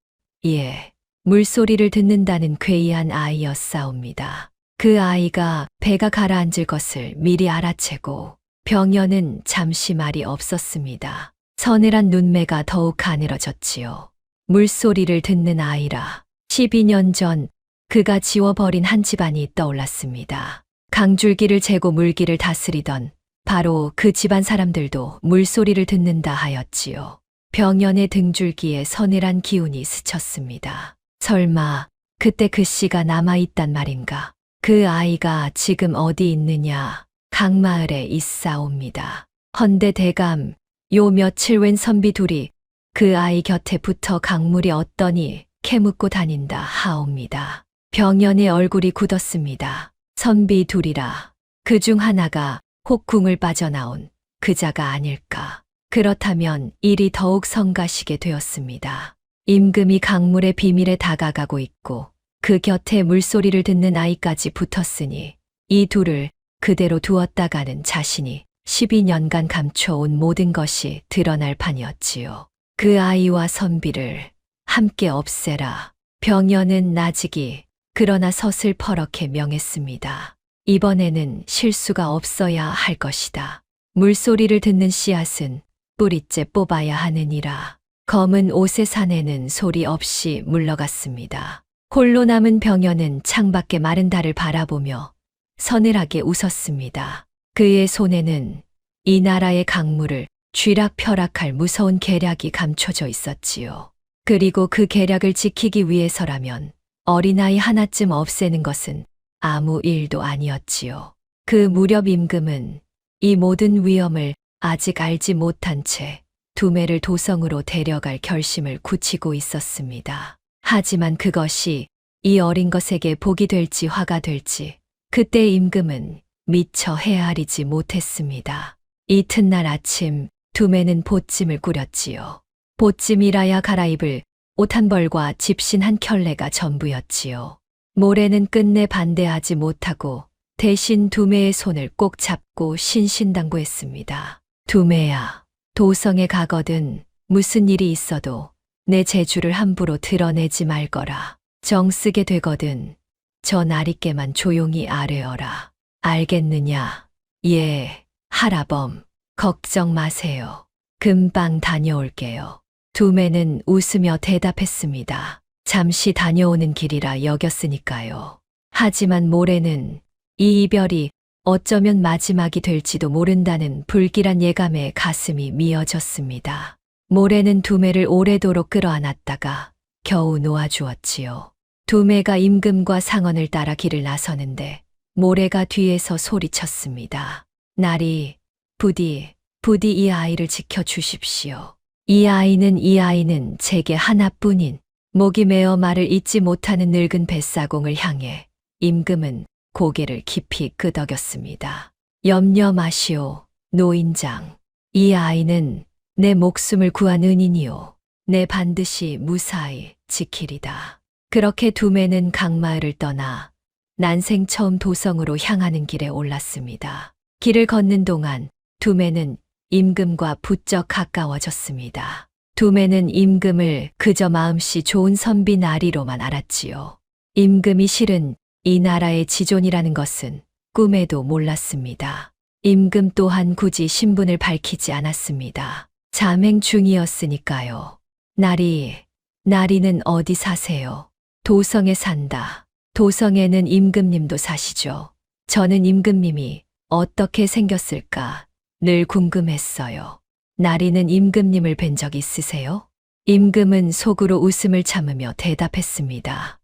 예, 물소리를 듣는다는 괴이한 아이였사옵니다. 그 아이가 배가 가라앉을 것을 미리 알아채고 병연은 잠시 말이 없었습니다. 서늘한 눈매가 더욱 가늘어졌지요. 물소리를 듣는 아이라 12년 전 그가 지워버린 한 집안이 떠올랐습니다. 강줄기를 재고 물기를 다스리던 바로 그 집안 사람들도 물소리를 듣는다 하였지요. 병연의 등줄기에 서늘한 기운이 스쳤습니다. 설마 그때 그 씨가 남아있단 말인가? 그 아이가 지금 어디 있느냐? 강마을에 있사옵니다. 헌데 대감, 요 며칠 웬 선비 둘이 그 아이 곁에 붙어 강물이 어떠니 캐묻고 다닌다 하옵니다. 병연의 얼굴이 굳었습니다. 선비 둘이라. 그중 하나가 혹궁을 빠져나온 그자가 아닐까. 그렇다면 일이 더욱 성가시게 되었습니다. 임금이 강물의 비밀에 다가가고 있고 그 곁에 물소리를 듣는 아이까지 붙었으니 이 둘을 그대로 두었다가는 자신이 12년간 감춰온 모든 것이 드러날 판이었지요. 그 아이와 선비를 함께 없애라. 병연은 나직이 그러나 서슬퍼렇게 명했습니다. 이번에는 실수가 없어야 할 것이다. 물소리를 듣는 씨앗은 뿌리째 뽑아야 하느니라. 검은 옷의 사내는 소리 없이 물러갔습니다. 홀로 남은 병연은 창밖의 마른 달을 바라보며 서늘하게 웃었습니다. 그의 손에는 이 나라의 강물을 쥐락펴락할 무서운 계략이 감춰져 있었지요. 그리고 그 계략을 지키기 위해서라면 어린아이 하나쯤 없애는 것은 아무 일도 아니었지요. 그 무렵 임금은 이 모든 위험을 아직 알지 못한 채 두매를 도성으로 데려갈 결심을 굳히고 있었습니다. 하지만 그것이 이 어린 것에게 복이 될지 화가 될지 그때 임금은 미처 헤아리지 못했습니다. 이튿날 아침 두매는 보찜을 꾸렸지요. 보찜이라야 갈아입을 옷 한 벌과 집신 한 켤레가 전부였지요. 모래는 끝내 반대하지 못하고 대신 두매의 손을 꼭 잡고 신신당부했습니다. 두매야, 도성에 가거든 무슨 일이 있어도 내 재주를 함부로 드러내지 말거라. 정쓰게 되거든 저 나리께만 조용히 아뢰어라. 알겠느냐? 예, 하라범, 걱정 마세요. 금방 다녀올게요. 두매는 웃으며 대답했습니다. 잠시 다녀오는 길이라 여겼으니까요. 하지만 모래는 이 이별이 어쩌면 마지막이 될지도 모른다는 불길한 예감에 가슴이 미어졌습니다. 모래는 두매를 오래도록 끌어안았다가 겨우 놓아주었지요. 두매가 임금과 상언을 따라 길을 나서는데 모래가 뒤에서 소리쳤습니다. 나리, 부디 이 아이를 지켜주십시오. 이 아이는 제게 하나뿐인 목이 메어 말을 잇지 못하는 늙은 뱃사공을 향해 임금은 고개를 깊이 끄덕였습니다. 염려 마시오, 노인장. 이 아이는 내 목숨을 구한 은인이오. 내 반드시 무사히 지키리다. 그렇게 두매는 강마을을 떠나 난생 처음 도성으로 향하는 길에 올랐습니다. 길을 걷는 동안 두매는 임금과 부쩍 가까워졌습니다. 두매는 임금을 그저 마음씨 좋은 선비 나리로만 알았지요. 임금이 실은 이 나라의 지존이라는 것은 꿈에도 몰랐습니다. 임금 또한 굳이 신분을 밝히지 않았습니다. 잠행 중이었으니까요. 나리는 어디 사세요? 도성에 산다. 도성에는 임금님도 사시죠. 저는 임금님이 어떻게 생겼을까 늘 궁금했어요. 나리는 임금님을 뵌 적 있으세요? 임금은 속으로 웃음을 참으며 대답했습니다.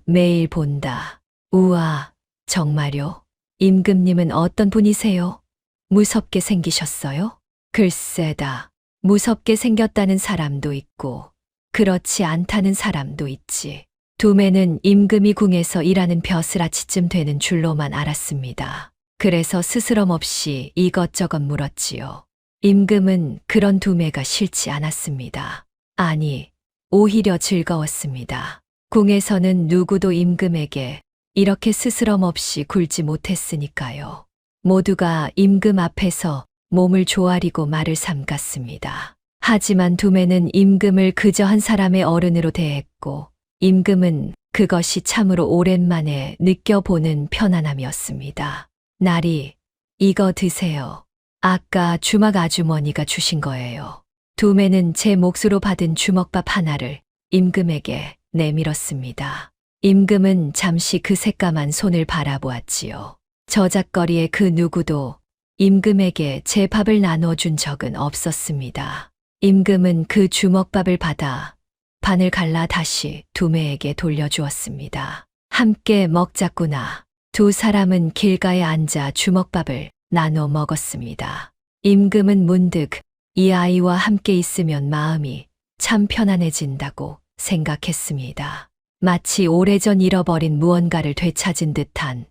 매일 본다. 우와, 정말요? 임금님은 어떤 분이세요? 무섭게 생기셨어요? 글쎄다. 무섭게 생겼다는 사람도 있고 그렇지 않다는 사람도 있지. 두매는 임금이 궁에서 일하는 벼슬아치쯤 되는 줄로만 알았습니다. 그래서 스스럼 없이 이것저것 물었지요. 임금은 그런 두매가 싫지 않았습니다. 아니, 오히려 즐거웠습니다. 궁에서는 누구도 임금에게 이렇게 스스럼 없이 굴지 못했으니까요. 모두가 임금 앞에서 몸을 조아리고 말을 삼갔습니다. 하지만 두매는 임금을 그저 한 사람의 어른으로 대했고 임금은 그것이 참으로 오랜만에 느껴보는 편안함이었습니다. 나리, 이거 드세요. 아까 주막 아주머니가 주신 거예요. 두매는 제 몫으로 받은 주먹밥 하나를 임금에게 내밀었습니다. 임금은 잠시 그 새까만 손을 바라보았지요. 저작거리의 그 누구도 임금에게 제 밥을 나눠준 적은 없었습니다. 임금은 그 주먹밥을 받아 반을 갈라 다시 두매에게 돌려주었습니다. 함께 먹자꾸나. 두 사람은 길가에 앉아 주먹밥을 나눠 먹었습니다. 임금은 문득 이 아이와 함께 있으면 마음이 참 편안해진다고 생각했습니다. 마치 오래전 잃어버린 무언가를 되찾은 듯한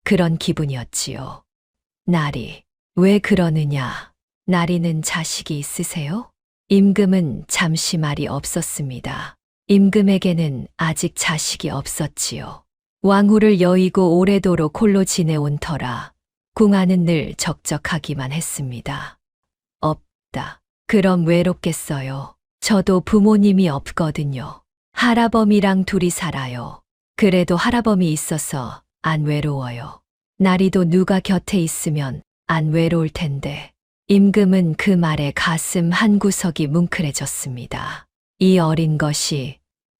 그런 기분이었지요. 나리, 왜 그러느냐? 나리는 자식이 있으세요? 임금은 잠시 말이 없었습니다. 임금에게는 아직 자식이 없었지요. 왕후를 여의고 오래도록 홀로 지내온 터라 궁 안은 늘 적적하기만 했습니다. 없다. 그럼 외롭겠어요. 저도 부모님이 없거든요. 할아범이랑 둘이 살아요. 그래도 할아범이 있어서 안 외로워요. 나리도 누가 곁에 있으면 안 외로울 텐데. 임금은 그 말에 가슴 한 구석이 뭉클해졌습니다. 이 어린 것이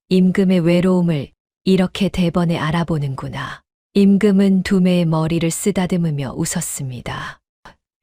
임금의 외로움을 이렇게 대번에 알아보는구나. 임금은 두매의 머리를 쓰다듬으며 웃었습니다.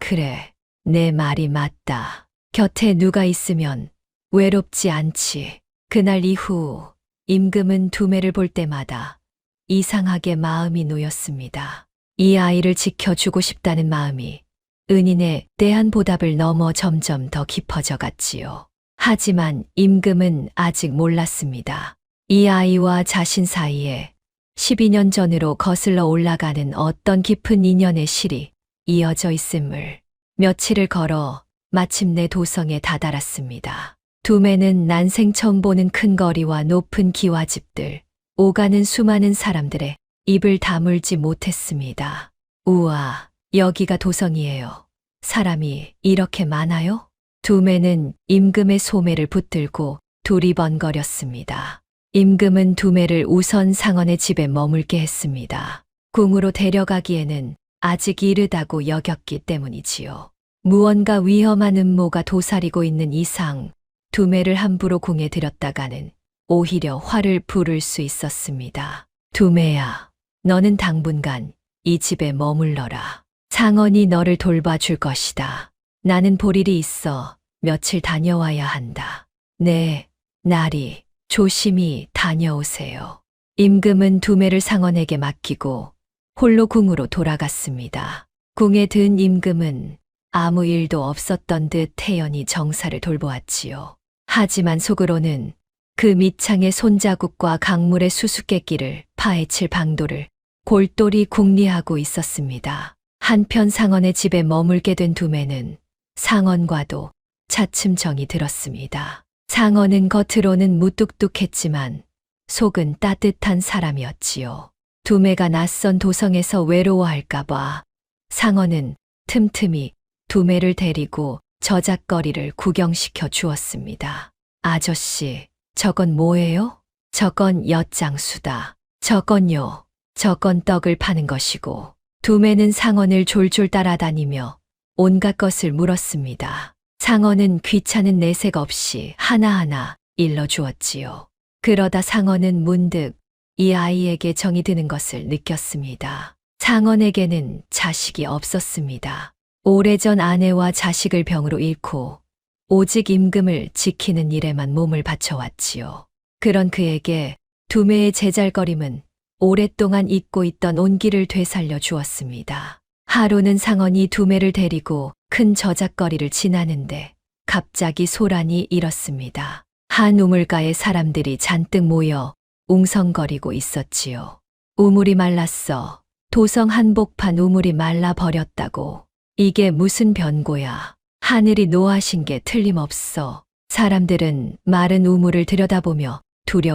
그래, 내 말이 맞다. 곁에 누가 있으면 외롭지 않지. 그날 이후 임금은 두매를 볼 때마다 이상하게 마음이 놓였습니다. 이 아이를 지켜주고 싶다는 마음이 은인에 대한 보답을 넘어 점점 더 깊어져 갔지요. 하지만 임금은 아직 몰랐습니다. 이 아이와 자신 사이에 12년 전으로 거슬러 올라가는 어떤 깊은 인연의 실이 이어져 있음을. 며칠을 걸어 마침내 도성에 다다랐습니다. 두매는 난생 처음 보는 큰 거리와 높은 기와집들, 오가는 수많은 사람들의 입을 다물지 못했습니다. 우와, 여기가 도성이에요. 사람이 이렇게 많아요? 두매는 임금의 소매를 붙들고 두리번거렸습니다. 임금은 두매를 우선 상언의 집에 머물게 했습니다. 궁으로 데려가기에는 아직 이르다고 여겼기 때문이지요. 무언가 위험한 음모가 도사리고 있는 이상 두매를 함부로 궁에 들였다가는 오히려 화를 부를 수 있었습니다. 두매야, 너는 당분간 이 집에 머물러라. 상언이 너를 돌봐줄 것이다. 나는 볼 일이 있어 며칠 다녀와야 한다. 네, 나리, 조심히 다녀오세요. 임금은 두매를 상언에게 맡기고 홀로 궁으로 돌아갔습니다. 궁에 든 임금은 아무 일도 없었던 듯 태연히 정사를 돌보았지요. 하지만 속으로는 그 밑창의 손자국과 강물의 수수께끼를 파헤칠 방도를 골똘히 궁리하고 있었습니다. 한편 상언의 집에 머물게 된 두매는 상언과도 차츰 정이 들었습니다. 상언은 겉으로는 무뚝뚝했지만 속은 따뜻한 사람이었지요. 두매가 낯선 도성에서 외로워할까봐 상언은 틈틈이 두매를 데리고 저작거리를 구경시켜 주었습니다. 아저씨, 저건 뭐예요? 저건 엿장수다. 저건요. 저건 떡을 파는 것이고. 두매는 상언을 졸졸 따라다니며 온갖 것을 물었습니다. 상언은 귀찮은 내색 없이 하나하나 일러주었지요. 그러다 상언은 문득 이 아이에게 정이 드는 것을 느꼈습니다. 상언에게는 자식이 없었습니다. 오래전 아내와 자식을 병으로 잃고 오직 임금을 지키는 일에만 몸을 바쳐왔지요. 그런 그에게 두매의 제잘거림은 오랫동안 잊고 있던 온기를 되살려 주었습니다. 하루는 상언이 두매를 데리고 큰 저작거리를 지나는데 갑자기 소란이 일었습니다. 한 우물가에 사람들이 잔뜩 모여 웅성거리고 있었지요. 우물이 말랐어. 도성 한복판 우물이 말라버렸다고. 이게 무슨 변고야. 하늘이 노하신 게 틀림없어. 사람들은 마른 우물을 들여다보며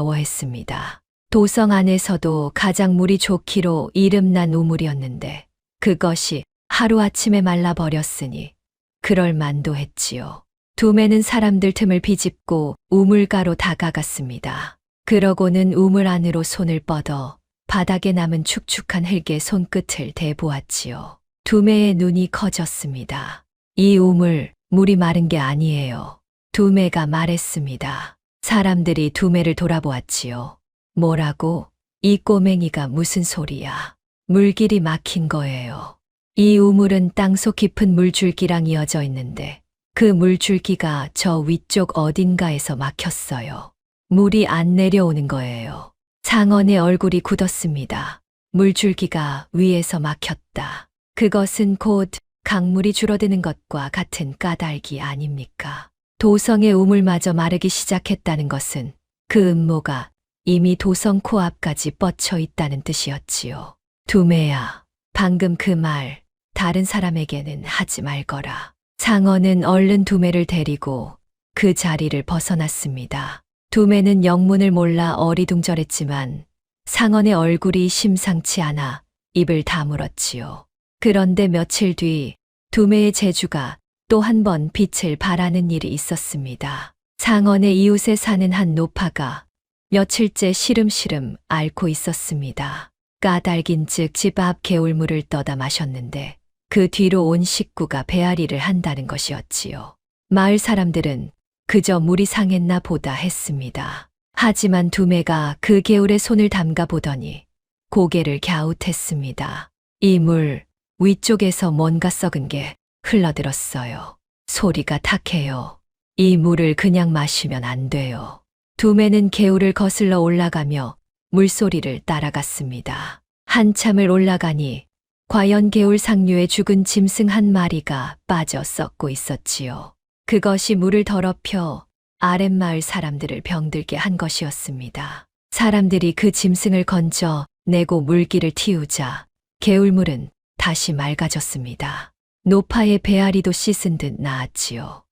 두려워했습니다. 도성 안에서도 가장 물이 좋기로 이름난 우물이었는데 그것이 하루아침에 말라버렸으니 그럴 만도 했지요. 두매는 사람들 틈을 비집고 우물가로 다가갔습니다. 그러고는 우물 안으로 손을 뻗어 바닥에 남은 축축한 흙의 손끝을 대보았지요. 두매의 눈이 커졌습니다. 이 우물, 물이 마른 게 아니에요. 두매가 말했습니다. 사람들이 두매를 돌아보았지요. 뭐라고? 이 꼬맹이가 무슨 소리야. 물길이 막힌 거예요. 이 우물은 땅속 깊은 물줄기랑 이어져 있는데 그 물줄기가 저 위쪽 어딘가에서 막혔어요. 물이 안 내려오는 거예요. 상언의 얼굴이 굳었습니다. 물줄기가 위에서 막혔다. 그것은 곧 강물이 줄어드는 것과 같은 까닭이 아닙니까? 도성의 우물마저 마르기 시작했다는 것은 그 음모가 이미 도성 코앞까지 뻗쳐 있다는 뜻이었지요. 두매야, 방금 그 말 다른 사람에게는 하지 말거라. 상언은 얼른 두매를 데리고 그 자리를 벗어났습니다. 두매는 영문을 몰라 어리둥절했지만 상언의 얼굴이 심상치 않아 입을 다물었지요. 그런데 며칠 뒤 두매의 재주가 또 한 번 빛을 발하는 일이 있었습니다. 상언의 이웃에 사는 한 노파가 며칠째 시름시름 앓고 있었습니다. 까닭인즉 집 앞 개울물을 떠다 마셨는데 그 뒤로 온 식구가 배앓이를 한다는 것이었지요. 마을 사람들은 그저 물이 상했나 보다 했습니다. 하지만 두매가 그 개울에 손을 담가 보더니 고개를 갸웃했습니다. 이 물 위쪽에서 뭔가 썩은 게 흘러들었어요. 소리가 탁해요. 이 물을 그냥 마시면 안 돼요. 두매는 개울을 거슬러 올라가며 물소리를 따라갔습니다. 한참을 올라가니 과연 개울 상류에 죽은 짐승 한 마리가 빠져 썩고 있었지요. 그것이 물을 더럽혀 아랫마을 사람들을 병들게 한 것이었습니다. 사람들이 그 짐승을 건져 내고 물기를 틔우자 개울물은 다시 맑아졌습니다. 노파의 배앓이도 씻은 듯 나았지요.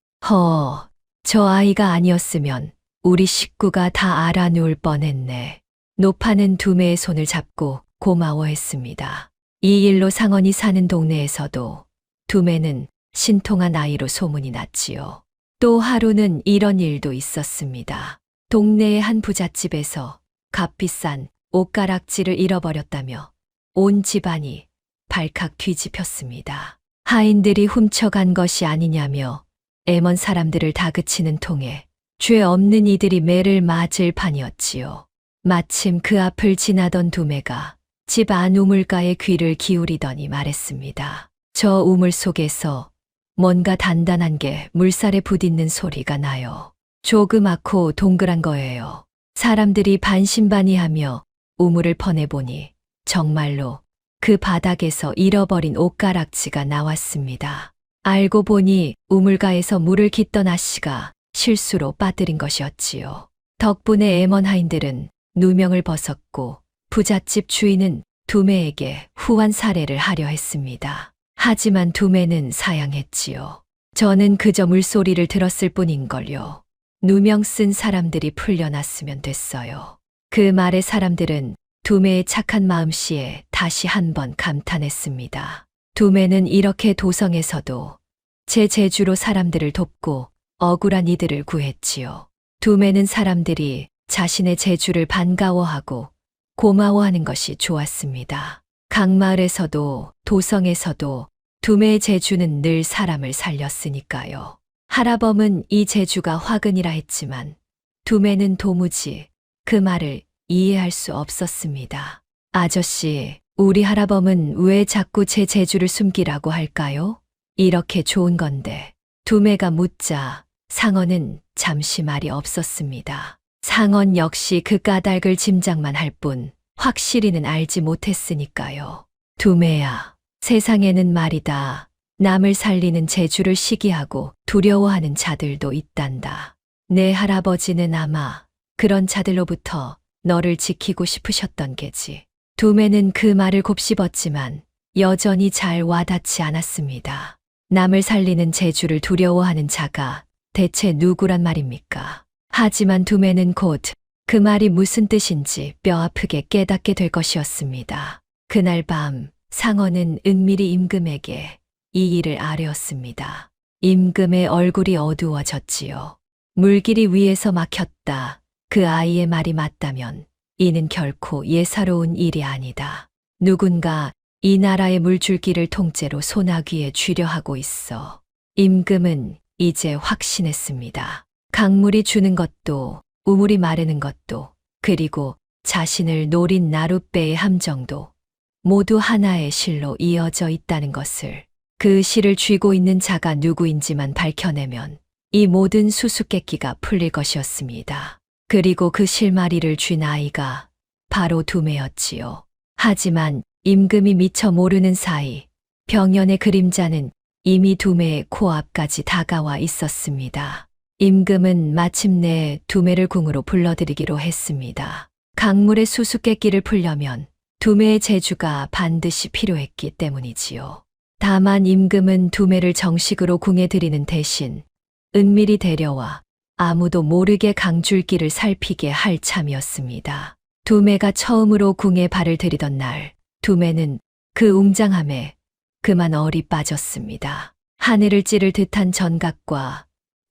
저 아이가 아니었으면 우리 식구가 다 알아 누울 뻔했네. 노파는 두매의 손을 잡고 고마워했습니다. 이 일로 상언이 사는 동네에서도 두매는 신통한 아이로 소문이 났지요. 또 하루는 이런 일도 있었습니다. 동네의 한 부잣집에서 값비싼 옷가락지를 잃어버렸다며 온 집안이 발칵 뒤집혔습니다. 하인들이 훔쳐간 것이 아니냐며 애먼 사람들을 다그치는 통에 죄 없는 이들이 매를 맞을 판이었지요. 마침 그 앞을 지나던 두매가 집 안 우물가에 귀를 기울이더니 말했습니다. 저 우물 속에서 뭔가 단단한 게 물살에 부딪는 소리가 나요. 조그맣고 동그란 거예요. 사람들이 반신반의하며 우물을 퍼내보니 정말로 그 바닥에서 잃어버린 옷가락지가 나왔습니다. 알고 보니 우물가에서 물을 깃던 아씨가 실수로 빠뜨린 것이었지요. 덕분에 에먼하인들은 누명을 벗었고 부잣집 주인은 두메에게 후한 살해를 하려 했습니다. 하지만 두메는 사양했지요. 저는 그저 물소리를 들었을 뿐인걸요. 누명 쓴 사람들이 풀려났으면 됐어요. 그 말에 사람들은 두메의 착한 마음씨에 다시 한번 감탄했습니다. 두메는 이렇게 도성에서도 제 재주로 사람들을 돕고 억울한 이들을 구했지요. 두메는 사람들이 자신의 재주를 반가워하고 고마워하는 것이 좋았습니다. 강마을에서도 도성에서도 두메의 재주는 늘 사람을 살렸으니까요. 할아범은 이 재주가 화근이라 했지만 두메는 도무지 그 말을 이해할 수 없었습니다. 아저씨, 우리 할아범은 왜 자꾸 제 재주를 숨기라고 할까요? 이렇게 좋은 건데. 두메가 묻자 상어는 잠시 말이 없었습니다. 상언 역시 그 까닭을 짐작만 할 뿐 확실히는 알지 못했으니까요. 두메야, 세상에는 말이다. 남을 살리는 재주를 시기하고 두려워하는 자들도 있단다. 내 할아버지는 아마 그런 자들로부터 너를 지키고 싶으셨던 게지. 두메는 그 말을 곱씹었지만 여전히 잘 와닿지 않았습니다. 남을 살리는 재주를 두려워하는 자가 대체 누구란 말입니까? 하지만 두메는 곧 그 말이 무슨 뜻인지 뼈아프게 깨닫게 될 것이었습니다. 그날 밤 상어는 은밀히 임금에게 이 일을 아뢰었습니다. 임금의 얼굴이 어두워졌지요. 물길이 위에서 막혔다. 그 아이의 말이 맞다면 이는 결코 예사로운 일이 아니다. 누군가 이 나라의 물줄기를 통째로 소나귀에 쥐려 하고 있어. 임금은 이제 확신했습니다. 강물이 주는 것도 우물이 마르는 것도 그리고 자신을 노린 나룻배의 함정도 모두 하나의 실로 이어져 있다는 것을, 그 실을 쥐고 있는 자가 누구인지만 밝혀내면 이 모든 수수께끼가 풀릴 것이었습니다. 그리고 그 실마리를 쥔 아이가 바로 두메였지요. 하지만 임금이 미처 모르는 사이 병연의 그림자는 이미 두메의 코앞까지 다가와 있었습니다. 임금은 마침내 두메를 궁으로 불러들이기로 했습니다. 강물의 수수께끼를 풀려면 두메의 재주가 반드시 필요했기 때문이지요. 다만 임금은 두메를 정식으로 궁에 들이는 대신 은밀히 데려와 아무도 모르게 강줄기를 살피게 할 참이었습니다. 두메가 처음으로 궁에 발을 들이던 날, 두메는 그 웅장함에 그만 얼이 빠졌습니다. 하늘을 찌를 듯한 전각과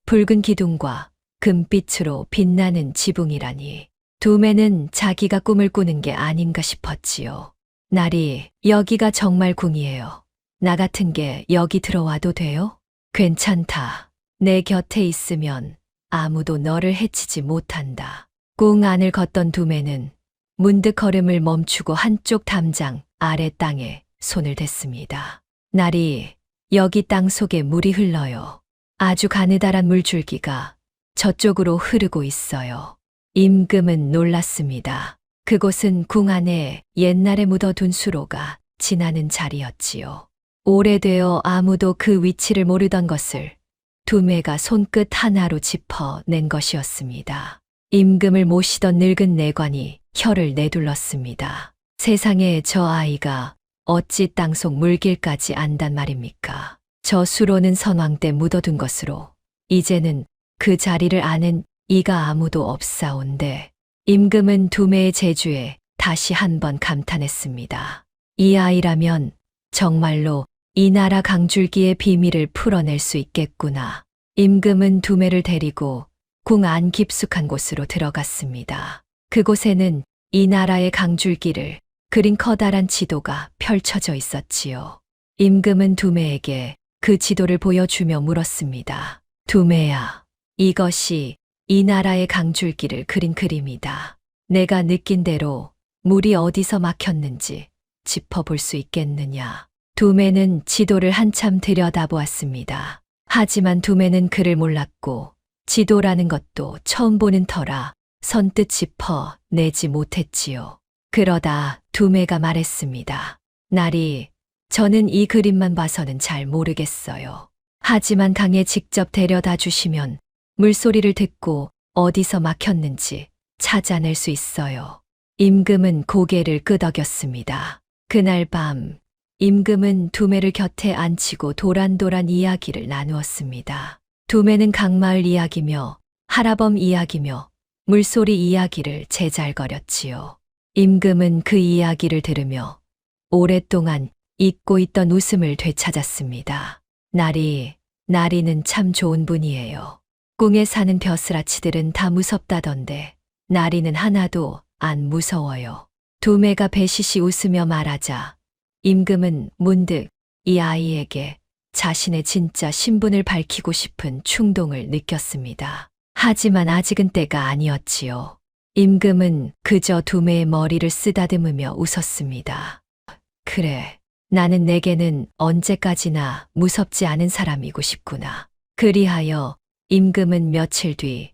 붉은 기둥과 금빛으로 빛나는 지붕이라니. 두메는 자기가 꿈을 꾸는 게 아닌가 싶었지요. 나리, 여기가 정말 궁이에요. 나 같은 게 여기 들어와도 돼요? 괜찮다. 내 곁에 있으면 아무도 너를 해치지 못한다. 궁 안을 걷던 두메는 문득 걸음을 멈추고 한쪽 담장 아래 땅에 손을 댔습니다. 나리, 여기 땅 속에 물이 흘러요. 아주 가느다란 물줄기가 저쪽으로 흐르고 있어요. 임금은 놀랐습니다. 그곳은 궁 안에 옛날에 묻어둔 수로가 지나는 자리였지요. 오래되어 아무도 그 위치를 모르던 것을 두메가 손끝 하나로 짚어낸 것이었습니다. 임금을 모시던 늙은 내관이 혀를 내둘렀습니다. 세상에 저 아이가 어찌 땅속 물길까지 안단 말입니까? 저 수로는 선왕 때 묻어둔 것으로 이제는 그 자리를 아는 이가 아무도 없사온데. 임금은 두메의 재주에 다시 한번 감탄했습니다. 이 아이라면 정말로 이 나라 강줄기의 비밀을 풀어낼 수 있겠구나. 임금은 두메를 데리고 궁 안 깊숙한 곳으로 들어갔습니다. 그곳에는 이 나라의 강줄기를 그린 커다란 지도가 펼쳐져 있었지요. 임금은 두메에게 그 지도를 보여주며 물었습니다. 두메야, 이것이 이 나라의 강줄기를 그린 그림이다. 내가 느낀 대로 물이 어디서 막혔는지 짚어볼 수 있겠느냐. 두메는 지도를 한참 들여다보았습니다. 하지만 두메는 그를 몰랐고 지도라는 것도 처음 보는 터라 선뜻 짚어내지 못했지요. 그러다 두메가 말했습니다. 나리, 저는 이 그림만 봐서는 잘 모르겠어요. 하지만 강에 직접 데려다 주시면 물소리를 듣고 어디서 막혔는지 찾아낼 수 있어요. 임금은 고개를 끄덕였습니다. 그날 밤, 임금은 두매를 곁에 앉히고 도란도란 이야기를 나누었습니다. 두매는 강마을 이야기며 하라범 이야기며 물소리 이야기를 제잘거렸지요. 임금은 그 이야기를 들으며 오랫동안 잊고 있던 웃음을 되찾았습니다. 나리는 참 좋은 분이에요. 꿍에 사는 벼슬아치들은 다 무섭다던데 나리는 하나도 안 무서워요. 두매가 배시시 웃으며 말하자 임금은 문득 이 아이에게 자신의 진짜 신분을 밝히고 싶은 충동을 느꼈습니다. 하지만 아직은 때가 아니었지요. 임금은 그저 두매의 머리를 쓰다듬으며 웃었습니다. 그래, 나는 내게는 언제까지나 무섭지 않은 사람이고 싶구나. 그리하여 임금은 며칠 뒤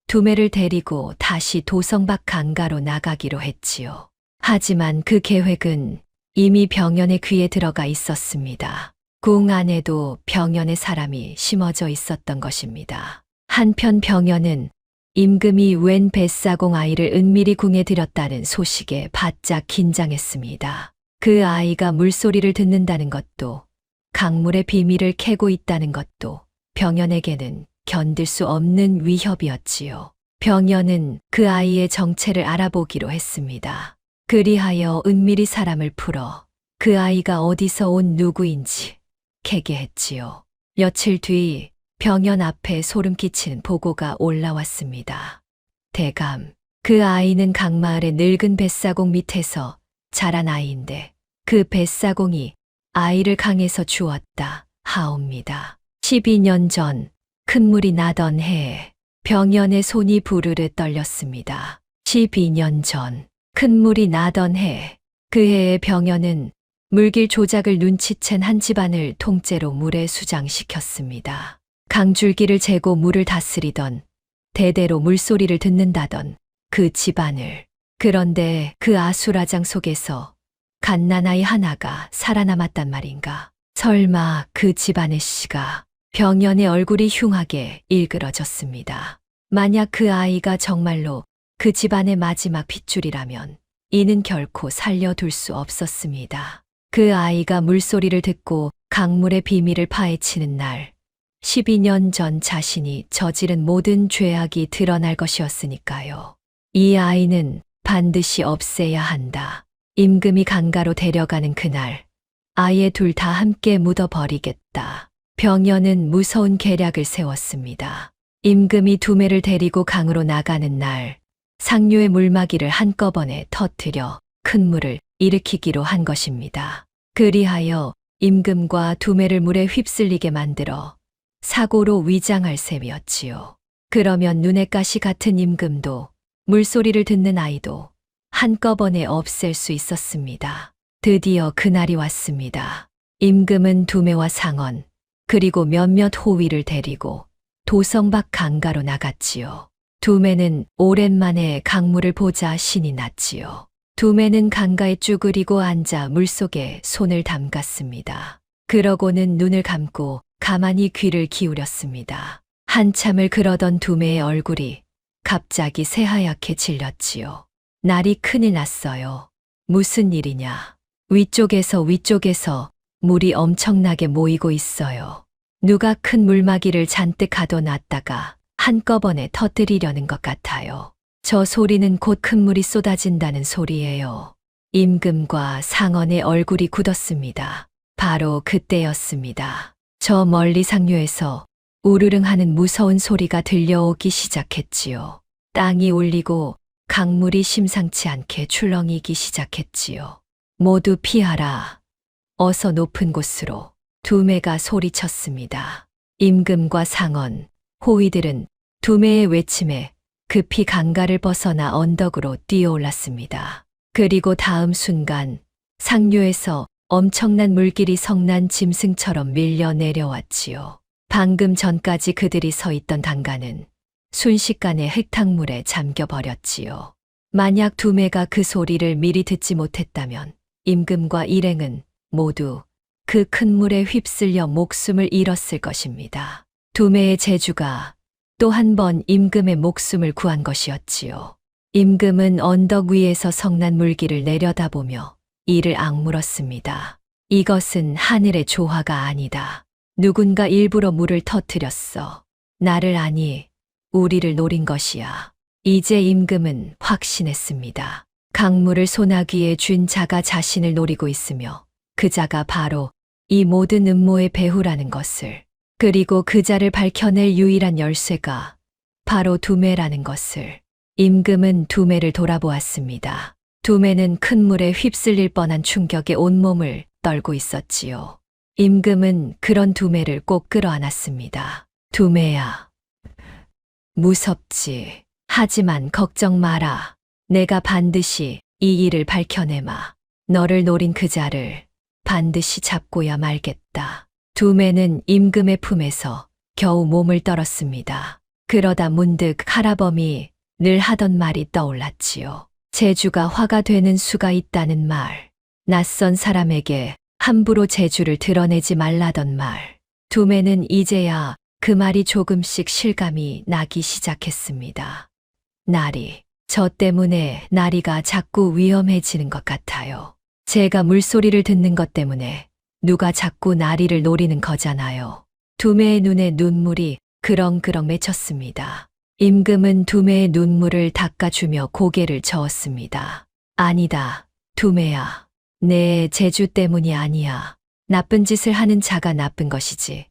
두매를 데리고 다시 도성밖 강가로 나가기로 했지요. 하지만 그 계획은 이미 병연의 귀에 들어가 있었습니다. 궁 안에도 병연의 사람이 심어져 있었던 것입니다. 한편 병연은 임금이 웬 뱃사공 아이를 은밀히 궁에 들였다는 소식에 바짝 긴장했습니다. 그 아이가 물소리를 듣는다는 것도 강물의 비밀을 캐고 있다는 것도 병연에게는 견딜 수 없는 위협이었지요. 병연은 그 아이의 정체를 알아보기로 했습니다. 그리하여 은밀히 사람을 풀어 그 아이가 어디서 온 누구인지 캐게 했지요. 며칠 뒤 병연 앞에 소름 끼치는 보고가 올라왔습니다. 대감, 그 아이는 강마을의 늙은 뱃사공 밑에서 자란 아이인데 그 뱃사공이 아이를 강에서 주웠다 하옵니다. 12년 전 큰 물이 나던 해에 병연의 손이 부르르 떨렸습니다. 12년 전 큰 물이 나던 해, 그 해에 병연은 물길 조작을 눈치챈 한 집안을 통째로 물에 수장시켰습니다. 강줄기를 재고 물을 다스리던, 대대로 물소리를 듣는다던 그 집안을. 그런데 그 아수라장 속에서 갓난아이 하나가 살아남았단 말인가. 설마 그 집안의 씨가. 병연의 얼굴이 흉하게 일그러졌습니다. 만약 그 아이가 정말로 그 집안의 마지막 핏줄이라면 이는 결코 살려둘 수 없었습니다. 그 아이가 물소리를 듣고 강물의 비밀을 파헤치는 날, 12년 전 자신이 저지른 모든 죄악이 드러날 것이었으니까요. 이 아이는 반드시 없애야 한다. 임금이 강가로 데려가는 그날, 아예 둘 다 함께 묻어버리겠다. 병연은 무서운 계략을 세웠습니다. 임금이 두매를 데리고 강으로 나가는 날, 상류의 물막이를 한꺼번에 터뜨려 큰 물을 일으키기로 한 것입니다. 그리하여 임금과 두매를 물에 휩쓸리게 만들어 사고로 위장할 셈이었지요. 그러면 눈의 가시 같은 임금도 물소리를 듣는 아이도 한꺼번에 없앨 수 있었습니다. 드디어 그날이 왔습니다. 임금은 두매와 상언, 그리고 몇몇 호위를 데리고 도성 밖 강가로 나갔지요. 두매는 오랜만에 강물을 보자 신이 났지요. 두매는 강가에 쭈그리고 앉아 물속에 손을 담갔습니다. 그러고는 눈을 감고 가만히 귀를 기울였습니다. 한참을 그러던 두매의 얼굴이 갑자기 새하얗게 질렸지요. 날이 큰일 났어요. 무슨 일이냐. 위쪽에서 물이 엄청나게 모이고 있어요. 누가 큰 물막이를 잔뜩 가둬놨다가 한꺼번에 터뜨리려는 것 같아요. 저 소리는 곧 큰 물이 쏟아진다는 소리예요. 임금과 상언의 얼굴이 굳었습니다. 바로 그때였습니다. 저 멀리 상류에서 우르릉 하는 무서운 소리가 들려오기 시작했지요. 땅이 울리고 강물이 심상치 않게 출렁이기 시작했지요. 모두 피하라. 어서 높은 곳으로. 두매가 소리쳤습니다. 임금과 상언, 호위들은 두매의 외침에 급히 강가를 벗어나 언덕으로 뛰어올랐습니다. 그리고 다음 순간 상류에서 엄청난 물길이 성난 짐승처럼 밀려 내려왔지요. 방금 전까지 그들이 서 있던 단가는 순식간에 흙탕물에 잠겨버렸지요. 만약 두매가 그 소리를 미리 듣지 못했다면 임금과 일행은 모두 그 큰 물에 휩쓸려 목숨을 잃었을 것입니다. 두매의 재주가 또 한 번 임금의 목숨을 구한 것이었지요. 임금은 언덕 위에서 성난 물길을 내려다보며 이를 악물었습니다. 이것은 하늘의 조화가 아니다. 누군가 일부러 물을 터뜨렸어. 나를 아니, 우리를 노린 것이야. 이제 임금은 확신했습니다. 강물을 소나기에 쥔 자가 자신을 노리고 있으며 그 자가 바로 이 모든 음모의 배후라는 것을, 그리고 그 자를 밝혀낼 유일한 열쇠가 바로 두매라는 것을. 임금은 두매를 돌아보았습니다. 두매는 큰 물에 휩쓸릴 뻔한 충격에 온몸을 떨고 있었지요. 임금은 그런 두매를 꼭 끌어안았습니다. 두매야, 무섭지. 하지만 걱정 마라. 내가 반드시 이 일을 밝혀내마. 너를 노린 그 자를 반드시 잡고야 말겠다. 두매는 임금의 품에서 겨우 몸을 떨었습니다. 그러다 문득 하라범이 늘 하던 말이 떠올랐지요. 재주가 화가 되는 수가 있다는 말. 낯선 사람에게 함부로 재주를 드러내지 말라던 말. 두매는 이제야 그 말이 조금씩 실감이 나기 시작했습니다. 나리, 저 때문에 나리가 자꾸 위험해지는 것 같아요. 제가 물소리를 듣는 것 때문에 누가 자꾸 나리를 노리는 거잖아요. 두매의 눈에 눈물이 그렁그렁 맺혔습니다. 임금은 두매의 눈물을 닦아주며 고개를 저었습니다. 아니다, 두매야. 내 재주 때문이 아니야. 나쁜 짓을 하는 자가 나쁜 것이지.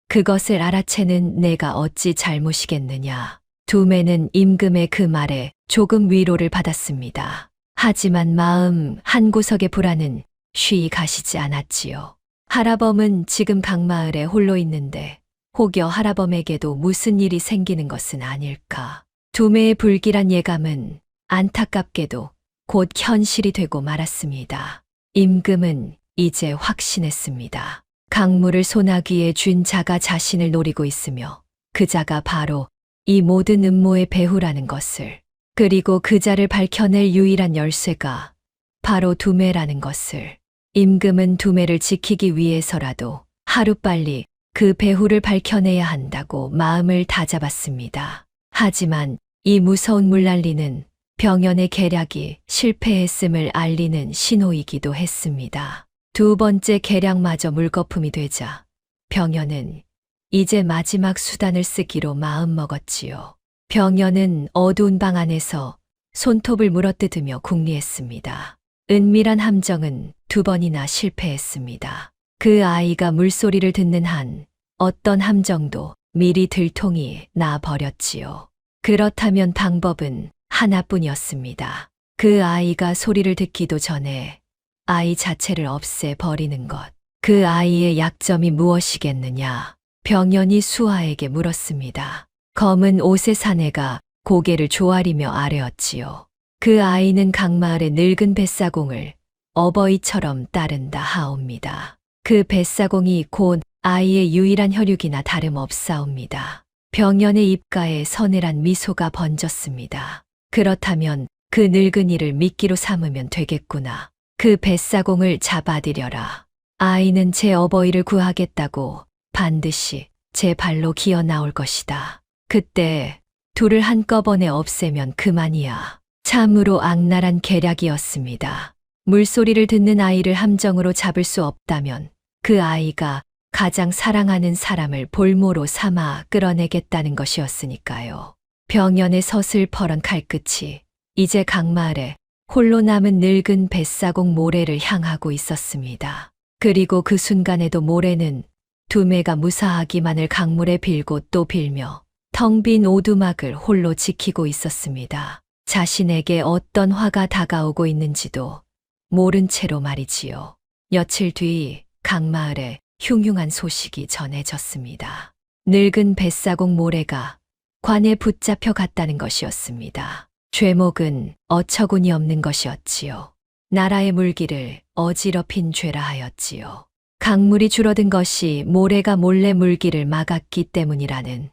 그것을 알아채는 내가 어찌 잘못이겠느냐. 두매는 임금의 그 말에 조금 위로를 받았습니다. 하지만 마음 한구석의 불안은 쉬이 가시지 않았지요. 하라범은 지금 강마을에 홀로 있는데 혹여 하라범에게도 무슨 일이 생기는 것은 아닐까. 두매의 불길한 예감은 안타깝게도 곧 현실이 되고 말았습니다. 임금은 이제 확신했습니다. 강물을 소나기에 쥔 자가 자신을 노리고 있으며 그 자가 바로 이 모든 음모의 배후라는 것을, 그리고 그 자를 밝혀낼 유일한 열쇠가 바로 두매라는 것을. 임금은 두매를 지키기 위해서라도 하루빨리 그 배후를 밝혀내야 한다고 마음을 다잡았습니다. 하지만 이 무서운 물난리는 병연의 계략이 실패했음을 알리는 신호이기도 했습니다. 두 번째 계략마저 물거품이 되자 병연은 이제 마지막 수단을 쓰기로 마음먹었지요. 병연은 어두운 방 안에서 손톱을 물어뜯으며 궁리했습니다. 은밀한 함정은 2번이나 실패했습니다. 그 아이가 물소리를 듣는 한 어떤 함정도 미리 들통이 나 버렸지요. 그렇다면 방법은 하나뿐이었습니다. 그 아이가 소리를 듣기도 전에 아이 자체를 없애버리는 것. 그 아이의 약점이 무엇이겠느냐? 병연이 수아에게 물었습니다. 검은 옷의 사내가 고개를 조아리며 아뢰었지요. 그 아이는 강마을의 늙은 뱃사공을 어버이처럼 따른다 하옵니다. 그 뱃사공이 곧 아이의 유일한 혈육이나 다름없사옵니다. 병연의 입가에 서늘한 미소가 번졌습니다. 그렇다면 그 늙은이를 미끼로 삼으면 되겠구나. 그 뱃사공을 잡아들여라. 아이는 제 어버이를 구하겠다고 반드시 제 발로 기어 나올 것이다. 그때 둘을 한꺼번에 없애면 그만이야. 참으로 악랄한 계략이었습니다. 물소리를 듣는 아이를 함정으로 잡을 수 없다면 그 아이가 가장 사랑하는 사람을 볼모로 삼아 끌어내겠다는 것이었으니까요. 병연의 서슬퍼런 칼끝이 이제 강마을에 홀로 남은 늙은 뱃사공 모래를 향하고 있었습니다. 그리고 그 순간에도 모래는 두매가 무사하기만을 강물에 빌고 또 빌며 텅 빈 오두막을 홀로 지키고 있었습니다. 자신에게 어떤 화가 다가오고 있는지도 모른 채로 말이지요. 며칠 뒤 강마을에 흉흉한 소식이 전해졌습니다. 늙은 뱃사공 모래가 관에 붙잡혀 갔다는 것이었습니다. 죄목은 어처구니 없는 것이었지요. 나라의 물기를 어지럽힌 죄라 하였지요. 강물이 줄어든 것이 모래가 몰래 물기를 막았기 때문이라는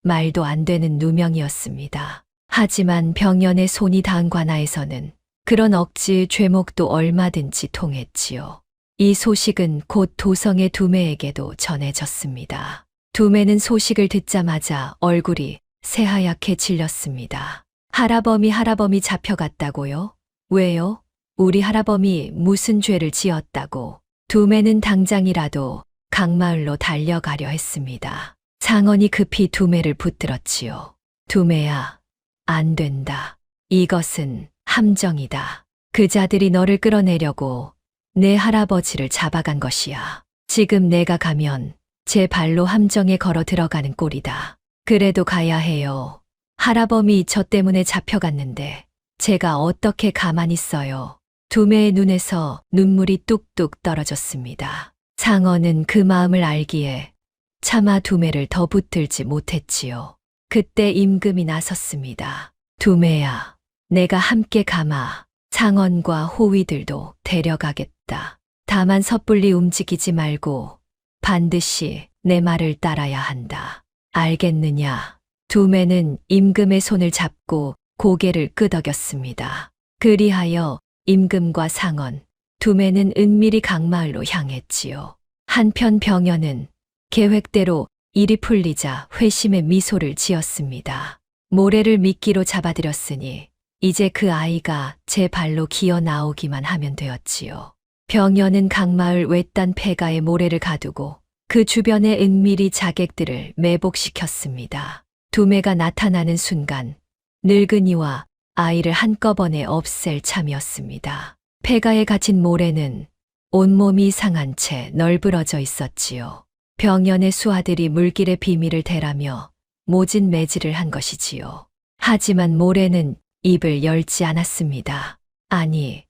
말도 안 되는 누명이었습니다. 하지만 병연의 손이 닿은 관아에서는 그런 억지 죄목도 얼마든지 통했지요. 이 소식은 곧 도성의 두매에게도 전해졌습니다. 두매는 소식을 듣자마자 얼굴이 새하얗게 질렸습니다. 할아범이 잡혀갔다고요? 왜요? 우리 할아범이 무슨 죄를 지었다고? 두매는 당장이라도 강마을로 달려가려 했습니다. 상언이 급히 두매를 붙들었지요. 두매야, 안 된다. 이것은 함정이다. 그 자들이 너를 끌어내려고 내 할아버지를 잡아간 것이야. 지금 내가 가면 제 발로 함정에 걸어 들어가는 꼴이다. 그래도 가야 해요. 할아범이 저 때문에 잡혀갔는데 제가 어떻게 가만히 있어요. 두매의 눈에서 눈물이 뚝뚝 떨어졌습니다. 상어는 그 마음을 알기에 차마 두매를 더 붙들지 못했지요. 그때 임금이 나섰습니다. 두매야, 내가 함께 가마. 상언과 호위들도 데려가겠다. 다만 섣불리 움직이지 말고 반드시 내 말을 따라야 한다. 알겠느냐? 두매는 임금의 손을 잡고 고개를 끄덕였습니다. 그리하여 임금과 상언, 두매는 은밀히 강마을로 향했지요. 한편 병연은 계획대로 일이 풀리자 회심의 미소를 지었습니다. 모래를 미끼로 잡아들였으니 이제 그 아이가 제 발로 기어 나오기만 하면 되었지요. 병연은 강마을 외딴 폐가에 모래를 가두고 그 주변에 은밀히 자객들을 매복시켰습니다. 두매가 나타나는 순간 늙은이와 아이를 한꺼번에 없앨 참이었습니다. 폐가에 갇힌 모래는 온몸이 상한 채 널브러져 있었지요. 병연의 수하들이 물길의 비밀을 대라며 모진 매질을 한 것이지요. 하지만 모래는 입을 열지 않았습니다. 아니,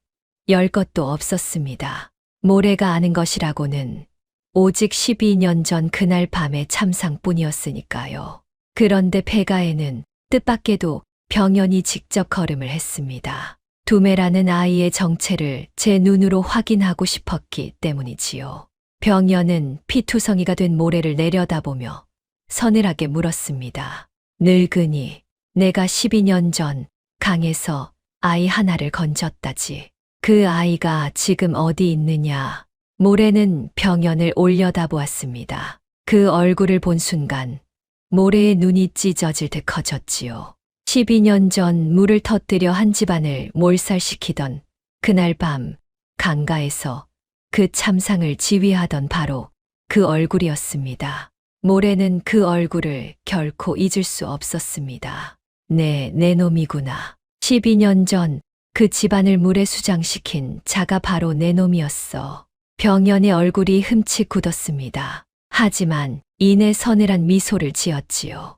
열 것도 없었습니다. 모래가 아는 것이라고는 오직 12년 전 그날 밤의 참상뿐이었으니까요. 그런데 폐가에는 뜻밖에도 병연이 직접 걸음을 했습니다. 두매라는 아이의 정체를 제 눈으로 확인하고 싶었기 때문이지요. 병연은 피투성이가 된 모래를 내려다보며 서늘하게 물었습니다. 늙은이, 내가 12년 전 강에서 아이 하나를 건졌다지. 그 아이가 지금 어디 있느냐? 모래는 병연을 올려다보았습니다. 그 얼굴을 본 순간 모래의 눈이 찢어질 듯 커졌지요. 12년 전 물을 터뜨려 한 집안을 몰살시키던 그날 밤 강가에서 그 참상을 지휘하던 바로 그 얼굴이었습니다. 모래는 그 얼굴을 결코 잊을 수 없었습니다. 네, 내 놈이구나. 12년 전 그 집안을 물에 수장시킨 자가 바로 내 놈이었어. 병연의 얼굴이 흠칫 굳었습니다. 하지만 이내 서늘한 미소를 지었지요.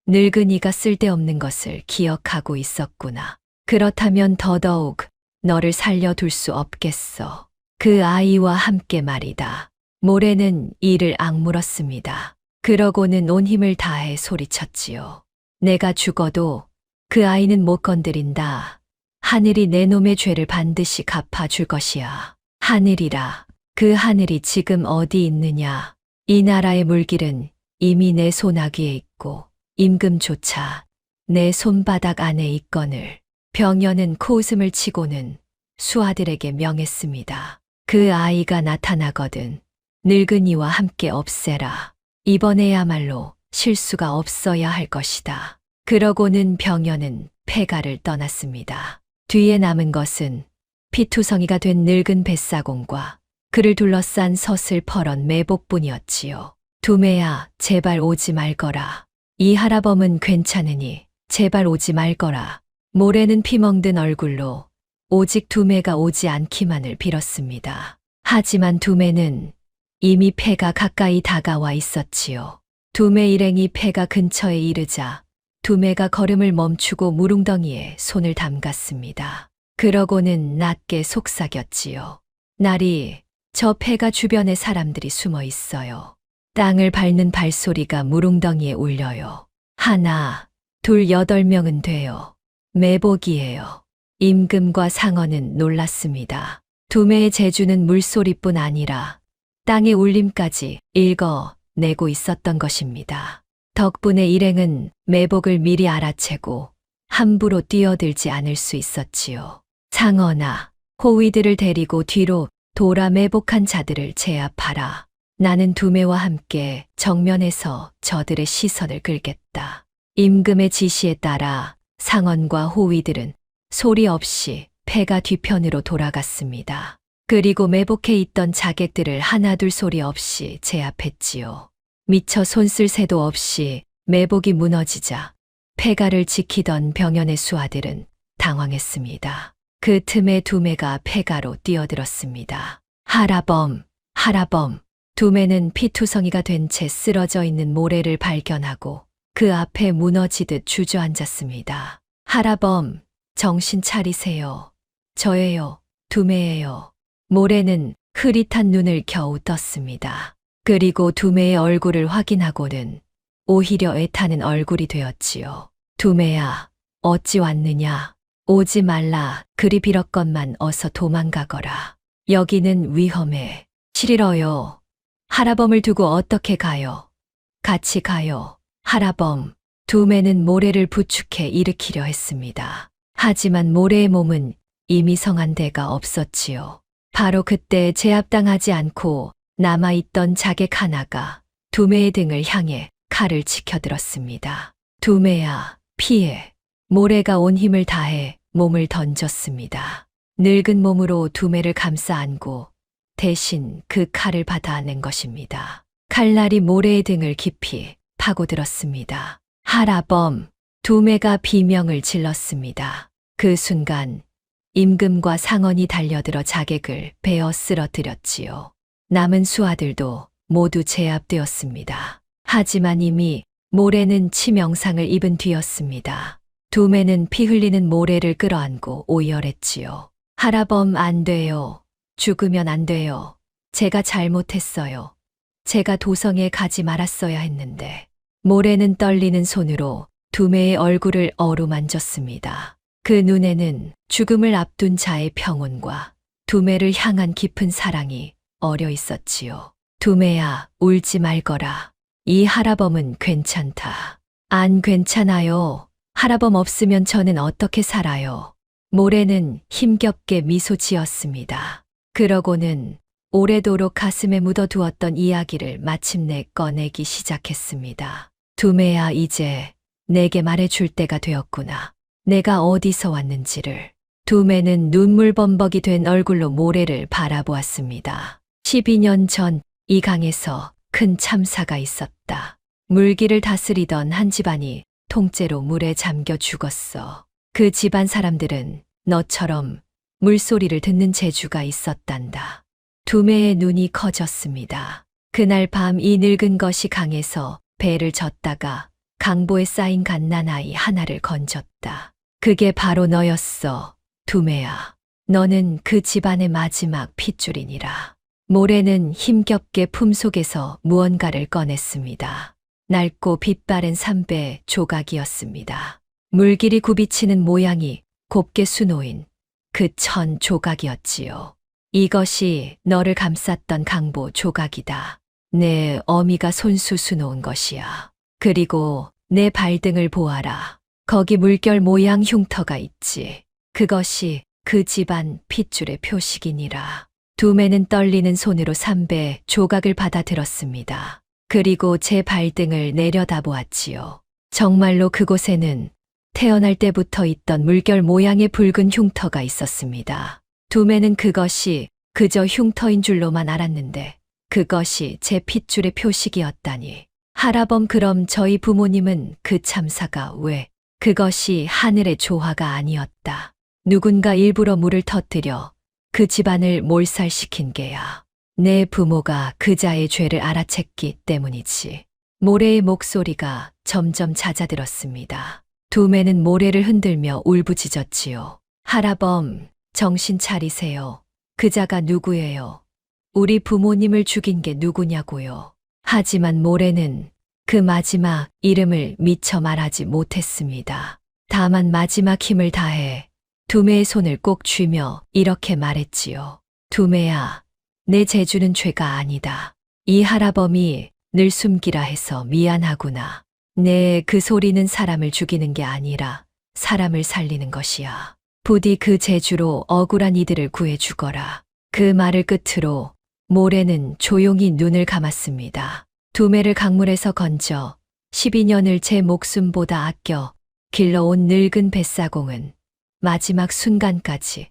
늙은이가 쓸데없는 것을 기억하고 있었구나. 그렇다면 더더욱 너를 살려둘 수 없겠어. 그 아이와 함께 말이다. 모래는 이를 악물었습니다. 그러고는 온 힘을 다해 소리쳤지요. 내가 죽어도 그 아이는 못 건드린다. 하늘이 내 놈의 죄를 반드시 갚아줄 것이야. 하늘이라. 그 하늘이 지금 어디 있느냐. 이 나라의 물길은 이미 내 손아귀에 있고 임금조차 내 손바닥 안에 있거늘. 병연은 코웃음을 치고는 수하들에게 명했습니다. 그 아이가 나타나거든 늙은이와 함께 없애라. 이번에야말로 실수가 없어야 할 것이다. 그러고는 병연은 폐가를 떠났습니다. 뒤에 남은 것은 피투성이가 된 늙은 뱃사공과 그를 둘러싼 서슬퍼런 매복뿐이었지요. 두매야, 제발 오지 말거라. 이 할아범은 괜찮으니 제발 오지 말거라. 모래는 피멍든 얼굴로 오직 두매가 오지 않기만을 빌었습니다. 하지만 두매는 이미 폐가 가까이 다가와 있었지요. 두매 일행이 폐가 근처에 이르자 두매가 걸음을 멈추고 무릉덩이에 손을 담갔습니다. 그러고는 낮게 속삭였지요. 나리, 저 폐가 주변에 사람들이 숨어 있어요. 땅을 밟는 발소리가 무릉덩이에 울려요. 하나, 둘, 8명은 돼요. 매복이에요. 임금과 상언은 놀랐습니다. 두매의 재주는 물소리뿐 아니라 땅의 울림까지 읽어내고 있었던 것입니다. 덕분에 일행은 매복을 미리 알아채고 함부로 뛰어들지 않을 수 있었지요. 상언아, 호위들을 데리고 뒤로 돌아 매복한 자들을 제압하라. 나는 두매와 함께 정면에서 저들의 시선을 끌겠다. 임금의 지시에 따라 상원과 호위들은 소리 없이 패가 뒤편으로 돌아갔습니다. 그리고 매복해 있던 자객들을 하나둘 소리 없이 제압했지요. 미처 손쓸 새도 없이 매복이 무너지자 폐가를 지키던 병연의 수하들은 당황했습니다. 그 틈에 두매가 폐가로 뛰어들었습니다. 하라범, 하라범. 두매는 피투성이가 된 채 쓰러져 있는 모래를 발견하고 그 앞에 무너지듯 주저앉았습니다. 하라범, 정신 차리세요. 저예요. 두매예요. 모래는 흐릿한 눈을 겨우 떴습니다. 그리고 두매의 얼굴을 확인하고는 오히려 애타는 얼굴이 되었지요. 두매야, 어찌 왔느냐? 오지 말라. 그리 빌었건만 어서 도망가거라. 여기는 위험해. 싫어요. 하라범을 두고 어떻게 가요? 같이 가요. 하라범. 두매는 모래를 부축해 일으키려 했습니다. 하지만 모래의 몸은 이미 성한 데가 없었지요. 바로 그때 제압당하지 않고 남아있던 자객 하나가 두매의 등을 향해 칼을 치켜들었습니다. 두매야, 피해. 모래가 온 힘을 다해 몸을 던졌습니다. 늙은 몸으로 두매를 감싸 안고 대신 그 칼을 받아낸 것입니다. 칼날이 모래의 등을 깊이 파고들었습니다. 하라범, 두매가 비명을 질렀습니다. 그 순간 임금과 상언이 달려들어 자객을 베어 쓰러뜨렸지요. 남은 수하들도 모두 제압되었습니다. 하지만 이미 모래는 치명상을 입은 뒤였습니다. 두매는 피 흘리는 모래를 끌어안고 오열했지요. 하라범 안 돼요. 죽으면 안 돼요. 제가 잘못했어요. 제가 도성에 가지 말았어야 했는데. 모래는 떨리는 손으로 두매의 얼굴을 어루만졌습니다. 그 눈에는 죽음을 앞둔 자의 평온과 두매를 향한 깊은 사랑이 어려 있었지요. 두매야, 울지 말거라. 이 하라범은 괜찮다. 안 괜찮아요. 하라범 없으면 저는 어떻게 살아요. 모래는 힘겹게 미소 지었습니다. 그러고는 오래도록 가슴에 묻어두었던 이야기를 마침내 꺼내기 시작했습니다. 두매야, 이제 내게 말해줄 때가 되었구나. 내가 어디서 왔는지를. 두매는 눈물범벅이 된 얼굴로 모래를 바라보았습니다. 12년 전 이 강에서 큰 참사가 있었다. 물기를 다스리던 한 집안이 통째로 물에 잠겨 죽었어. 그 집안 사람들은 너처럼 물소리를 듣는 재주가 있었단다. 두매의 눈이 커졌습니다. 그날 밤 이 늙은 것이 강에서 배를 젓다가 강보에 쌓인 갓난아이 하나를 건졌다. 그게 바로 너였어, 두매야. 너는 그 집안의 마지막 핏줄이니라. 모래는 힘겹게 품속에서 무언가를 꺼냈습니다. 낡고 빛바랜 삼배 조각이었습니다. 물길이 굽이치는 모양이 곱게 수놓인 그 천 조각이었지요. 이것이 너를 감쌌던 강보 조각이다. 내 어미가 손수 수놓은 것이야. 그리고 내 발등을 보아라. 거기 물결 모양 흉터가 있지. 그것이 그 집안 핏줄의 표식이니라. 두매는 떨리는 손으로 삼배 조각을 받아들었습니다. 그리고 제 발등을 내려다보았지요. 정말로 그곳에는 태어날 때부터 있던 물결 모양의 붉은 흉터가 있었습니다. 두매는 그것이 그저 흉터인 줄로만 알았는데 그것이 제 핏줄의 표식이었다니. 하라범, 그럼 저희 부모님은 그 참사가 왜 그것이 하늘의 조화가 아니었다. 누군가 일부러 물을 터뜨려 그 집안을 몰살시킨 게야. 내 부모가 그자의 죄를 알아챘기 때문이지. 모래의 목소리가 점점 잦아들었습니다. 두매는 모래를 흔들며 울부짖었지요. 하라범, 정신 차리세요. 그자가 누구예요? 우리 부모님을 죽인 게 누구냐고요. 하지만 모래는 그 마지막 이름을 미처 말하지 못했습니다. 다만 마지막 힘을 다해 두매의 손을 꼭 쥐며 이렇게 말했지요. 두매야, 내 재주는 죄가 아니다. 이 하라범이 늘 숨기라 해서 미안하구나. 내 그 소리는 사람을 죽이는 게 아니라 사람을 살리는 것이야. 부디 그 재주로 억울한 이들을 구해 주거라. 그 말을 끝으로 모래는 조용히 눈을 감았습니다. 두매를 강물에서 건져 12년을 제 목숨보다 아껴 길러온 늙은 뱃사공은 마지막 순간까지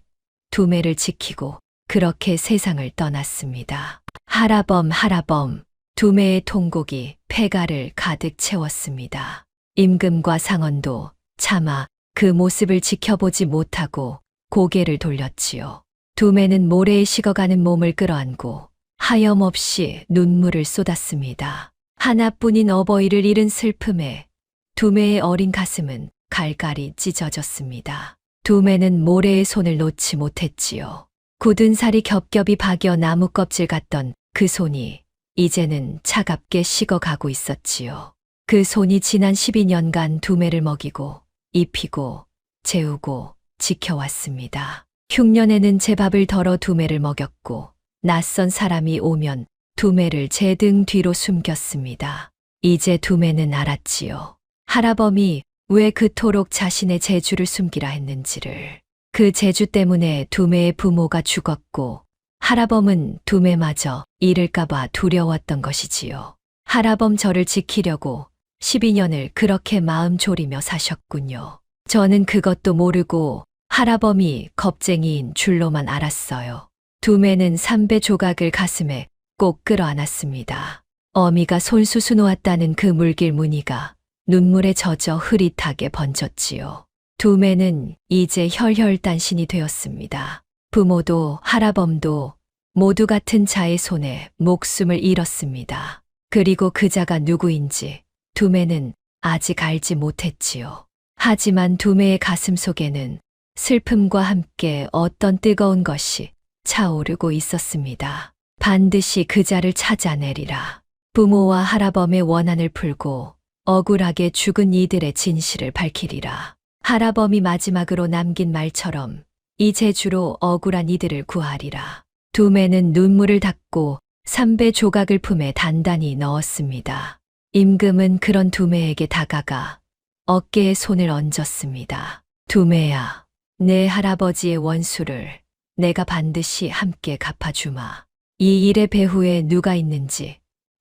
두매를 지키고 그렇게 세상을 떠났습니다. 하라범, 두매의 통곡이 폐가를 가득 채웠습니다. 임금과 상언도 차마 그 모습을 지켜보지 못하고 고개를 돌렸지요. 두매는 모래에 식어가는 몸을 끌어안고 하염없이 눈물을 쏟았습니다. 하나뿐인 어버이를 잃은 슬픔에 두매의 어린 가슴은 갈갈이 찢어졌습니다. 두매는 모래의 손을 놓지 못했지요. 굳은 살이 겹겹이 박여 나무 껍질 같던 그 손이 이제는 차갑게 식어가고 있었지요. 그 손이 지난 12년간 두매를 먹이고 입히고 재우고 지켜왔습니다. 흉년에는 제 밥을 덜어 두매를 먹였고 낯선 사람이 오면 두매를 제 등 뒤로 숨겼습니다. 이제 두매는 알았지요. 하라범이 왜 그토록 자신의 재주를 숨기라 했는지를. 그 재주 때문에 두매의 부모가 죽었고 하라범은 두매마저 잃을까봐 두려웠던 것이지요. 하라범 저를 지키려고 12년을 그렇게 마음 졸이며 사셨군요. 저는 그것도 모르고 하라범이 겁쟁이인 줄로만 알았어요. 두매는 3배 조각을 가슴에 꼭 끌어안았습니다. 어미가 손수수 놓았다는 그 물길 무늬가 눈물에 젖어 흐릿하게 번졌지요. 두매는 이제 혈혈단신이 되었습니다. 부모도 하라범도 모두 같은 자의 손에 목숨을 잃었습니다. 그리고 그 자가 누구인지 두매는 아직 알지 못했지요. 하지만 두매의 가슴 속에는 슬픔과 함께 어떤 뜨거운 것이 차오르고 있었습니다. 반드시 그 자를 찾아내리라. 부모와 하라범의 원한을 풀고 억울하게 죽은 이들의 진실을 밝히리라. 하라범이 마지막으로 남긴 말처럼 이 재주로 억울한 이들을 구하리라. 두매는 눈물을 닦고 3배 조각을 품에 단단히 넣었습니다. 임금은 그런 두매에게 다가가 어깨에 손을 얹었습니다. 두매야, 내 할아버지의 원수를 내가 반드시 함께 갚아주마. 이 일의 배후에 누가 있는지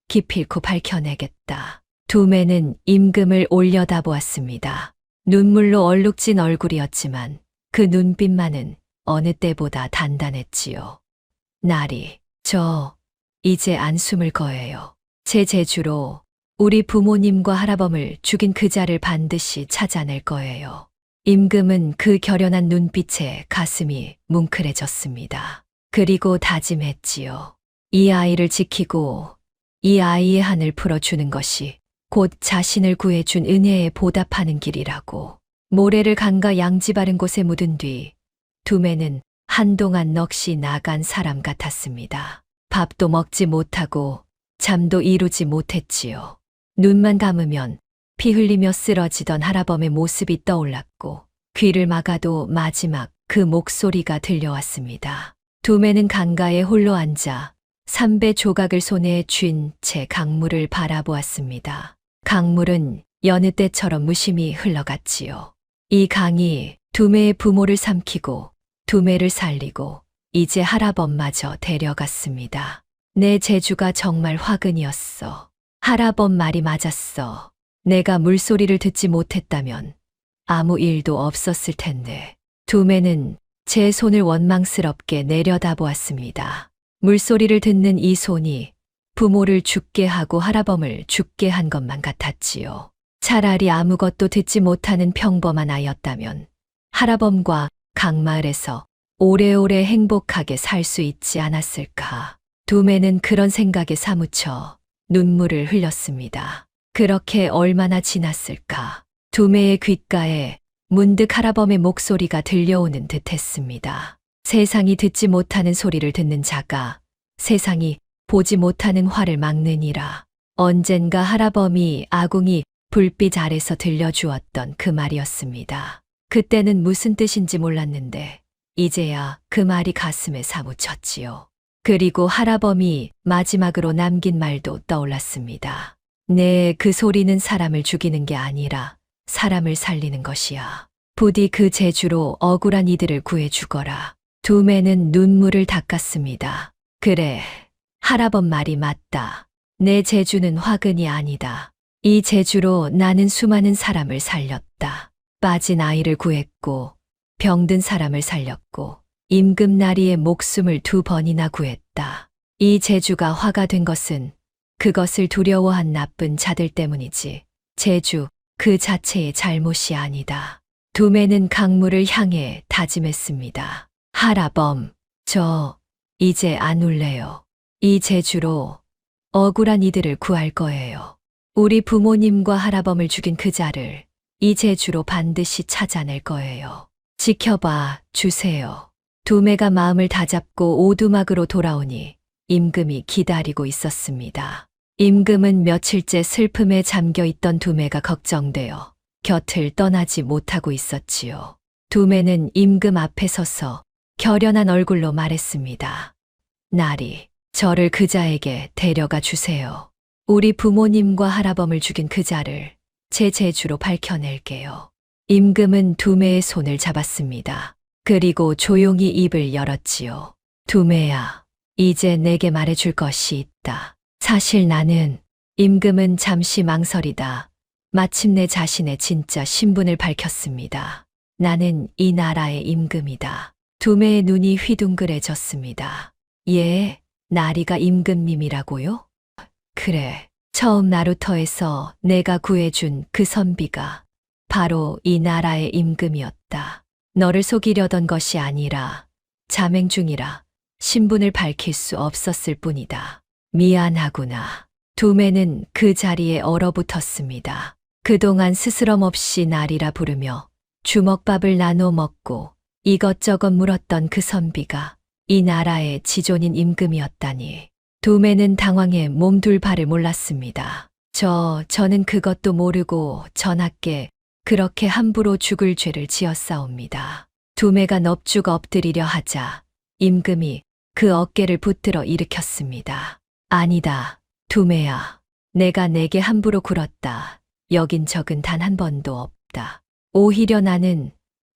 기필코 밝혀내겠다. 두매는 임금을 올려다보았습니다. 눈물로 얼룩진 얼굴이었지만 그 눈빛만은 어느 때보다 단단했지요. 나리, 저 이제 안숨을 거예요. 제 재주로 우리 부모님과 하라범을 죽인 그 자를 반드시 찾아낼 거예요. 임금은 그 결연한 눈빛에 가슴이 뭉클해졌습니다. 그리고 다짐했지요. 이 아이를 지키고 이 아이의 한을 풀어주는 것이 곧 자신을 구해준 은혜에 보답하는 길이라고. 모래를 강가 양지 바른 곳에 묻은 뒤 두매는 한동안 넋이 나간 사람 같았습니다. 밥도 먹지 못하고 잠도 이루지 못했지요. 눈만 감으면 피 흘리며 쓰러지던 하라범의 모습이 떠올랐고 귀를 막아도 마지막 그 목소리가 들려왔습니다. 두매는 강가에 홀로 앉아 3배 조각을 손에 쥔 채 강물을 바라보았습니다. 강물은 여느 때처럼 무심히 흘러갔지요. 이 강이 두매의 부모를 삼키고 두매를 살리고 이제 하라범마저 데려갔습니다. 내 재주가 정말 화근이었어. 하라범 말이 맞았어. 내가 물소리를 듣지 못했다면 아무 일도 없었을 텐데. 두매는 제 손을 원망스럽게 내려다보았습니다. 물소리를 듣는 이 손이 부모를 죽게 하고 하라범을 죽게 한 것만 같았지요. 차라리 아무것도 듣지 못하는 평범한 아이였다면 하라범과 강마을에서 오래오래 행복하게 살 수 있지 않았을까. 두매는 그런 생각에 사무쳐 눈물을 흘렸습니다. 그렇게 얼마나 지났을까. 두매의 귓가에 문득 하라범의 목소리가 들려오는 듯 했습니다. 세상이 듣지 못하는 소리를 듣는 자가 세상이 보지 못하는 화를 막느니라. 언젠가 하라범이 아궁이 불빛 아래서 들려주었던 그 말이었습니다. 그때는 무슨 뜻인지 몰랐는데 이제야 그 말이 가슴에 사무쳤지요. 그리고 하라범이 마지막으로 남긴 말도 떠올랐습니다. 네, 그 소리는 사람을 죽이는 게 아니라 사람을 살리는 것이야. 부디 그 재주로 억울한 이들을 구해 주거라. 두매는 눈물을 닦았습니다. 그래, 할아범 말이 맞다. 내 재주는 화근이 아니다. 이 재주로 나는 수많은 사람을 살렸다. 빠진 아이를 구했고, 병든 사람을 살렸고, 임금나리의 목숨을 2번이나 구했다. 이 재주가 화가 된 것은 그것을 두려워한 나쁜 자들 때문이지, 재주 그 자체의 잘못이 아니다. 두매는 강물을 향해 다짐했습니다. 할아범, 저 이제 안 울래요. 이 재주로 억울한 이들을 구할 거예요. 우리 부모님과 할아범을 죽인 그 자를 이 재주로 반드시 찾아낼 거예요. 지켜봐 주세요. 두매가 마음을 다잡고 오두막으로 돌아오니 임금이 기다리고 있었습니다. 임금은 며칠째 슬픔에 잠겨 있던 두매가 걱정되어 곁을 떠나지 못하고 있었지요. 두매는 임금 앞에 서서 결연한 얼굴로 말했습니다. 나리, 저를 그자에게 데려가 주세요. 우리 부모님과 할아범을 죽인 그자를 제 재주로 밝혀낼게요. 임금은 두매의 손을 잡았습니다. 그리고 조용히 입을 열었지요. 두매야, 이제 내게 말해줄 것이 있다. 사실 나는, 임금은 잠시 망설이다 마침내 자신의 진짜 신분을 밝혔습니다. 나는 이 나라의 임금이다. 두매의 눈이 휘둥그레졌습니다. 예, 나리가 임금님이라고요? 그래, 처음 나루터에서 내가 구해준 그 선비가 바로 이 나라의 임금이었다. 너를 속이려던 것이 아니라 자맹 중이라 신분을 밝힐 수 없었을 뿐이다. 미안하구나. 두매는 그 자리에 얼어붙었습니다. 그동안 스스럼 없이 나리라 부르며 주먹밥을 나눠 먹고 이것저것 물었던 그 선비가 이 나라의 지존인 임금이었다니. 두매는 당황해 몸둘 바를 몰랐습니다. 저는 그것도 모르고 전하께 그렇게 함부로 죽을 죄를 지었사옵니다. 두매가 넙죽 엎드리려 하자 임금이 그 어깨를 붙들어 일으켰습니다. 아니다, 두매야. 내가 내게 함부로 굴었다. 여긴 적은 단 한 번도 없다. 오히려 나는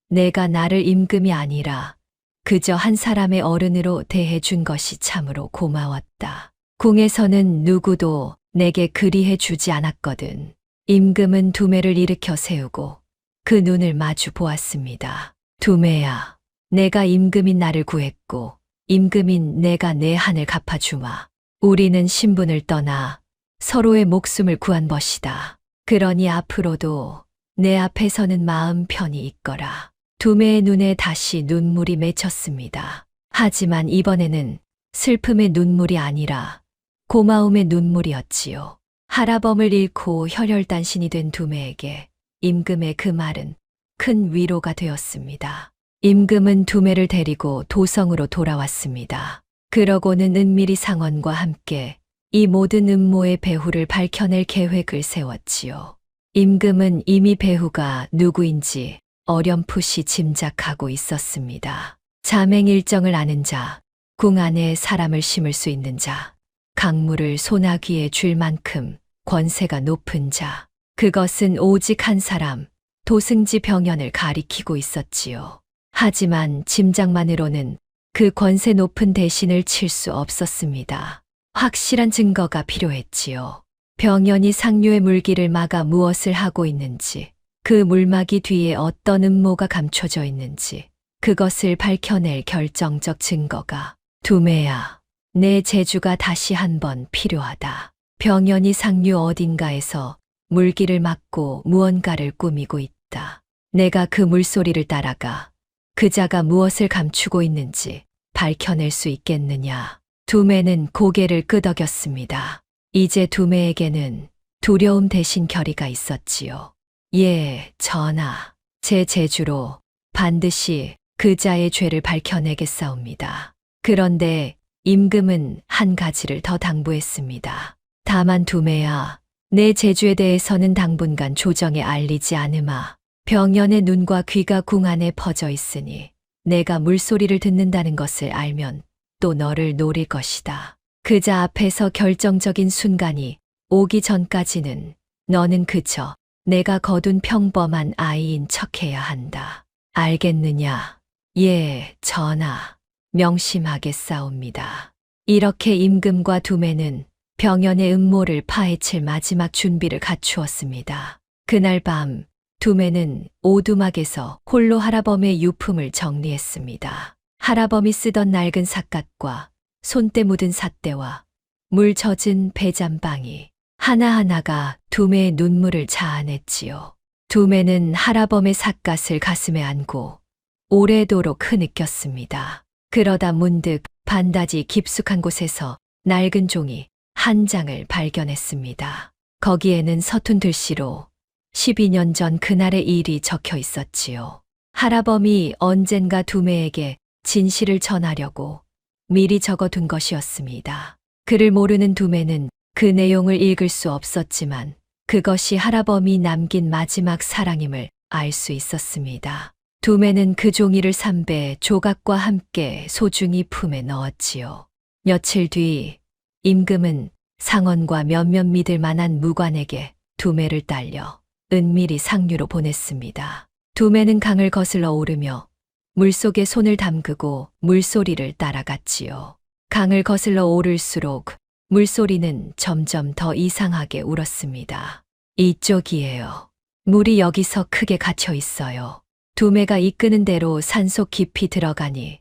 내가 나를 임금이 아니라 그저 한 사람의 어른으로 대해준 것이 참으로 고마웠다. 궁에서는 누구도 내게 그리해 주지 않았거든. 임금은 두매를 일으켜 세우고 그 눈을 마주 보았습니다. 두매야, 내가 임금인 나를 구했고 임금인 내가 내 한을 갚아주마. 우리는 신분을 떠나 서로의 목숨을 구한 것이다. 그러니 앞으로도 내 앞에서는 마음 편히 있거라. 두매의 눈에 다시 눈물이 맺혔습니다. 하지만 이번에는 슬픔의 눈물이 아니라 고마움의 눈물이었지요. 할아범을 잃고 혈혈단신이 된 두매에게 임금의 그 말은 큰 위로가 되었습니다. 임금은 두매를 데리고 도성으로 돌아왔습니다. 그러고는 은밀히 상원과 함께 이 모든 음모의 배후를 밝혀낼 계획을 세웠지요. 임금은 이미 배후가 누구인지 어렴풋이 짐작하고 있었습니다. 자맹 일정을 아는 자, 궁 안에 사람을 심을 수 있는 자, 강물을 소나기에 줄 만큼 권세가 높은 자, 그것은 오직 한 사람, 도승지 병연을 가리키고 있었지요. 하지만 짐작만으로는 그 권세 높은 대신을 칠 수 없었습니다. 확실한 증거가 필요했지요. 병연이 상류의 물길을 막아 무엇을 하고 있는지, 그 물막이 뒤에 어떤 음모가 감춰져 있는지, 그것을 밝혀낼 결정적 증거가. 두매야, 내 재주가 다시 한번 필요하다. 병연이 상류 어딘가에서 물길을 막고 무언가를 꾸미고 있다. 내가 그 물소리를 따라가 그자가 무엇을 감추고 있는지 밝혀낼 수 있겠느냐. 두매는 고개를 끄덕였습니다. 이제 두매에게는 두려움 대신 결의가 있었지요. 예, 전하. 제 재주로 반드시 그자의 죄를 밝혀내겠사옵니다. 그런데 임금은 한 가지를 더 당부했습니다. 다만 두매야, 내 재주에 대해서는 당분간 조정에 알리지 않으마. 병연의 눈과 귀가 궁 안에 퍼져 있으니 내가 물소리를 듣는다는 것을 알면 또 너를 노릴 것이다. 그자 앞에서 결정적인 순간이 오기 전까지는 너는 그저 내가 거둔 평범한 아이인 척해야 한다. 알겠느냐? 예, 전하. 명심하겠사옵니다. 이렇게 임금과 두매는 병연의 음모를 파헤칠 마지막 준비를 갖추었습니다. 그날 밤 두매는 오두막에서 홀로 하라범의 유품을 정리했습니다. 하라범이 쓰던 낡은 삿갓과 손때 묻은 삿대와 물 젖은 배잔방이 하나하나가 두매의 눈물을 자아냈지요. 두매는 하라범의 삿갓을 가슴에 안고 오래도록 흐느꼈습니다. 그러다 문득 반다지 깊숙한 곳에서 낡은 종이 한 장을 발견했습니다. 거기에는 서툰 글씨로 12년 전 그날의 일이 적혀 있었지요. 하라범이 언젠가 두매에게 진실을 전하려고 미리 적어둔 것이었습니다. 그를 모르는 두매는 그 내용을 읽을 수 없었지만 그것이 하라범이 남긴 마지막 사랑임을 알 수 있었습니다. 두매는 그 종이를 삼배 조각과 함께 소중히 품에 넣었지요. 며칠 뒤 임금은 상원과 몇몇 믿을 만한 무관에게 두매를 딸려 은밀히 상류로 보냈습니다. 두매는 강을 거슬러 오르며 물속에 손을 담그고 물소리를 따라갔지요. 강을 거슬러 오를수록 물소리는 점점 더 이상하게 울었습니다. 이쪽이에요. 물이 여기서 크게 갇혀 있어요. 두매가 이끄는 대로 산속 깊이 들어가니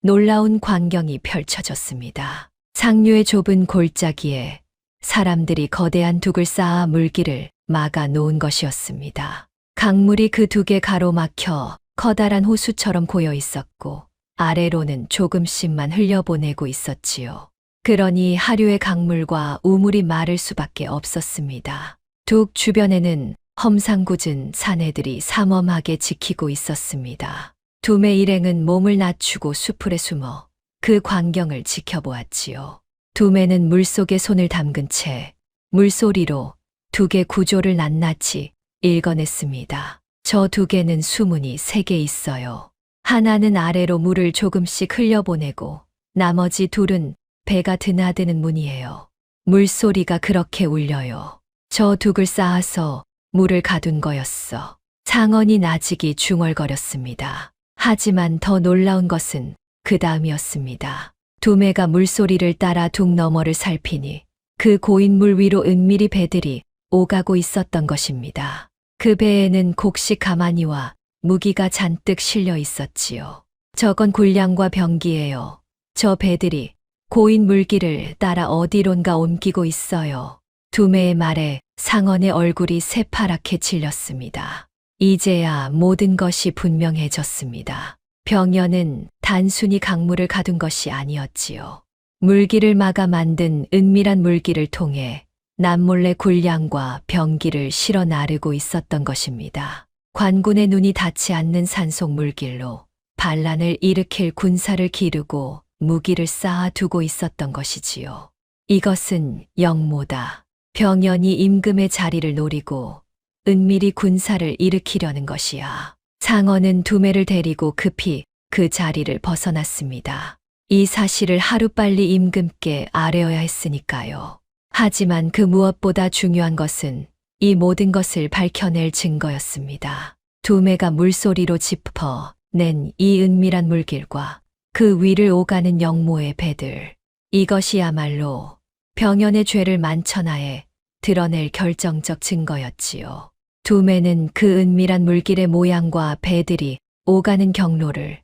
놀라운 광경이 펼쳐졌습니다. 상류의 좁은 골짜기에 사람들이 거대한 둑을 쌓아 물길을 막아 놓은 것이었습니다. 강물이 그 둑에 가로막혀 커다란 호수처럼 고여 있었고 아래로는 조금씩만 흘려보내고 있었지요. 그러니 하류의 강물과 우물이 마를 수밖에 없었습니다. 둑 주변에는 험상궂은 사내들이 삼엄하게 지키고 있었습니다. 두매 일행은 몸을 낮추고 수풀에 숨어 그 광경을 지켜보았지요. 두매는 물속에 손을 담근 채 물소리로 둑의 구조를 낱낱이 읽어냈습니다. 저 둑에는 수문이 3개 있어요. 하나는 아래로 물을 조금씩 흘려보내고 나머지 둘은 배가 드나드는 문이에요. 물소리가 그렇게 울려요. 저 둑을 쌓아서 물을 가둔 거였어. 상언이 나직이 중얼거렸습니다. 하지만 더 놀라운 것은 그 다음이었습니다. 두매가 물소리를 따라 둑 너머를 살피니 그 고인 물 위로 은밀히 배들이 오가고 있었던 것입니다. 그 배에는 곡식 가마니와 무기가 잔뜩 실려 있었지요. 저건 군량과 병기예요. 저 배들이 고인 물길을 따라 어디론가 옮기고 있어요. 두매의 말에 상언의 얼굴이 새파랗게 질렸습니다. 이제야 모든 것이 분명해졌습니다. 병연은 단순히 강물을 가둔 것이 아니었지요. 물길을 막아 만든 은밀한 물길을 통해 남몰래 군량과 병기를 실어 나르고 있었던 것입니다. 관군의 눈이 닿지 않는 산속 물길로 반란을 일으킬 군사를 기르고 무기를 쌓아두고 있었던 것이지요. 이것은 영모다. 병연이 임금의 자리를 노리고 은밀히 군사를 일으키려는 것이야. 상언은 두매를 데리고 급히 그 자리를 벗어났습니다. 이 사실을 하루빨리 임금께 알려야 했으니까요. 하지만 그 무엇보다 중요한 것은 이 모든 것을 밝혀낼 증거였습니다. 두매가 물소리로 짚어낸 이 은밀한 물길과 그 위를 오가는 영모의 배들. 이것이야말로 병연의 죄를 만천하에 드러낼 결정적 증거였지요. 두매는 그 은밀한 물길의 모양과 배들이 오가는 경로를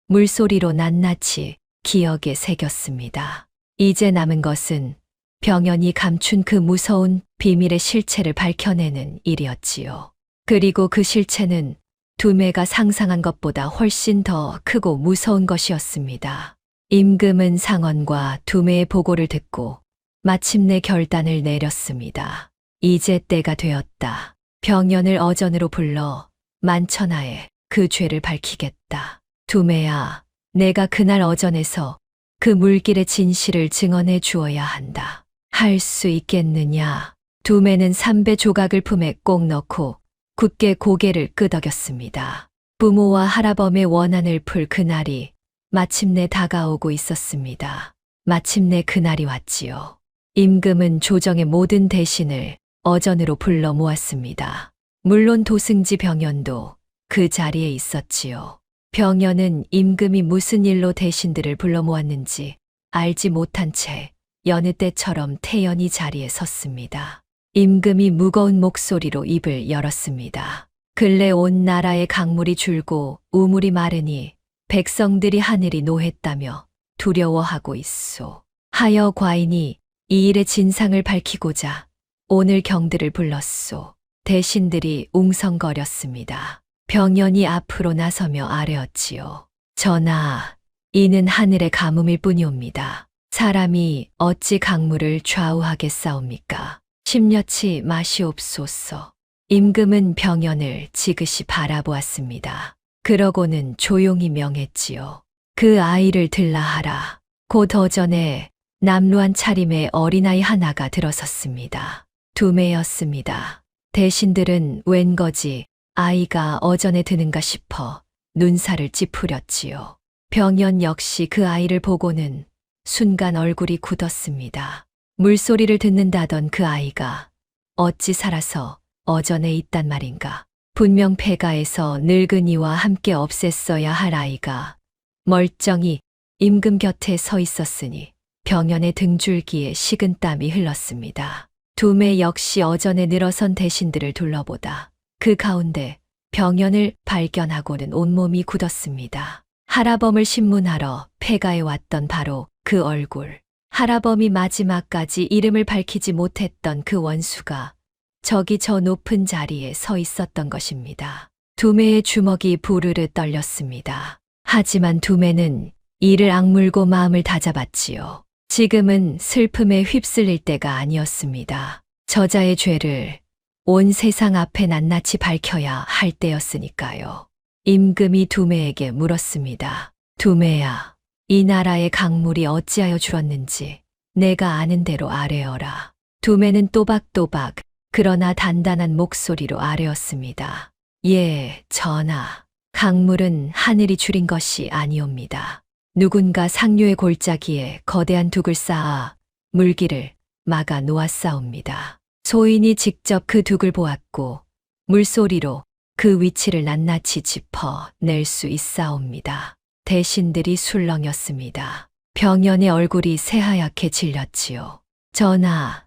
물소리로 낱낱이 기억에 새겼습니다. 이제 남은 것은 병연이 감춘 그 무서운 비밀의 실체를 밝혀내는 일이었지요. 그리고 그 실체는 두매가 상상한 것보다 훨씬 더 크고 무서운 것이었습니다. 임금은 상언과 두매의 보고를 듣고 마침내 결단을 내렸습니다. 이제 때가 되었다. 병연을 어전으로 불러 만천하에 그 죄를 밝히겠다. 두매야, 내가 그날 어전에서 그 물길의 진실을 증언해 주어야 한다. 할 수 있겠느냐? 두매는 3배 조각을 품에 꼭 넣고 굳게 고개를 끄덕였습니다. 부모와 하라범의 원한을 풀 그날이 마침내 다가오고 있었습니다. 마침내 그날이 왔지요. 임금은 조정의 모든 대신을 어전으로 불러 모았습니다. 물론 도승지 병연도 그 자리에 있었지요. 병연은 임금이 무슨 일로 대신들을 불러 모았는지 알지 못한 채 여느 때처럼 태연히 자리에 섰습니다. 임금이 무거운 목소리로 입을 열었습니다. 근래 온 나라의 강물이 줄고 우물이 마르니 백성들이 하늘이 노했다며 두려워하고 있소. 하여 과인이 이 일의 진상을 밝히고자 오늘 경들을 불렀소. 대신들이 웅성거렸습니다. 병연이 앞으로 나서며 아뢰었지요. 전하, 이는 하늘의 가뭄일 뿐이옵니다. 사람이 어찌 강물을 좌우하겠사옵니까? 심려치 마시옵소서. 임금은 병연을 지그시 바라보았습니다. 그러고는 조용히 명했지요. 그 아이를 들라하라. 곧 어전에 남루한 차림의 어린아이 하나가 들어섰습니다. 두매였습니다. 대신들은 웬거지 아이가 어전에 드는가 싶어 눈살을 찌푸렸지요. 병연 역시 그 아이를 보고는 순간 얼굴이 굳었습니다. 물소리를 듣는다던 그 아이가 어찌 살아서 어전에 있단 말인가. 분명 폐가에서 늙은이와 함께 없앴어야 할 아이가 멀쩡히 임금 곁에 서 있었으니 병연의 등줄기에 식은 땀이 흘렀습니다. 두매 역시 어전에 늘어선 대신들을 둘러보다 그 가운데 병연을 발견하고는 온몸이 굳었습니다. 하라범을 신문하러 폐가에 왔던 바로 그 얼굴. 하라범이 마지막까지 이름을 밝히지 못했던 그 원수가 저기 저 높은 자리에 서 있었던 것입니다. 두매의 주먹이 부르르 떨렸습니다. 하지만 두매는 이를 악물고 마음을 다잡았지요. 지금은 슬픔에 휩쓸릴 때가 아니었습니다. 저자의 죄를 온 세상 앞에 낱낱이 밝혀야 할 때였으니까요. 임금이 두매에게 물었습니다. 두매야, 이 나라의 강물이 어찌하여 줄었는지 내가 아는 대로 아뢰어라. 두매는 또박또박 그러나 단단한 목소리로 아뢰었습니다. 예, 전하. 강물은 하늘이 줄인 것이 아니옵니다. 누군가 상류의 골짜기에 거대한 둑을 쌓아 물길을 막아 놓았사옵니다. 소인이 직접 그 둑을 보았고 물소리로 그 위치를 낱낱이 짚어 낼 수 있사옵니다. 대신들이 술렁였습니다. 병연의 얼굴이 새하얗게 질렸지요. 전하,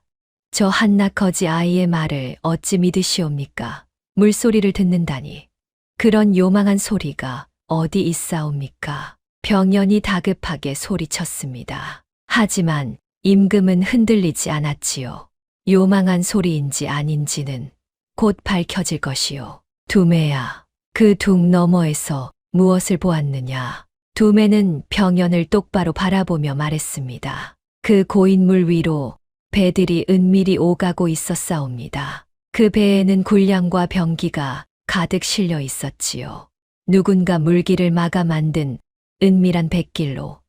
저 한낱거지 아이의 말을 어찌 믿으시옵니까? 물소리를 듣는다니 그런 요망한 소리가 어디 있사옵니까? 병연이 다급하게 소리쳤습니다. 하지만 임금은 흔들리지 않았지요. 요망한 소리인지 아닌지는 곧 밝혀질 것이요. 두매야, 그 둑 너머에서 무엇을 보았느냐? 두매는 병연을 똑바로 바라보며 말했습니다. 그 고인물 위로 배들이 은밀히 오가고 있었사옵니다. 그 배에는 군량과 병기가 가득 실려 있었지요. 누군가 물길을 막아 만든 은밀한 백길로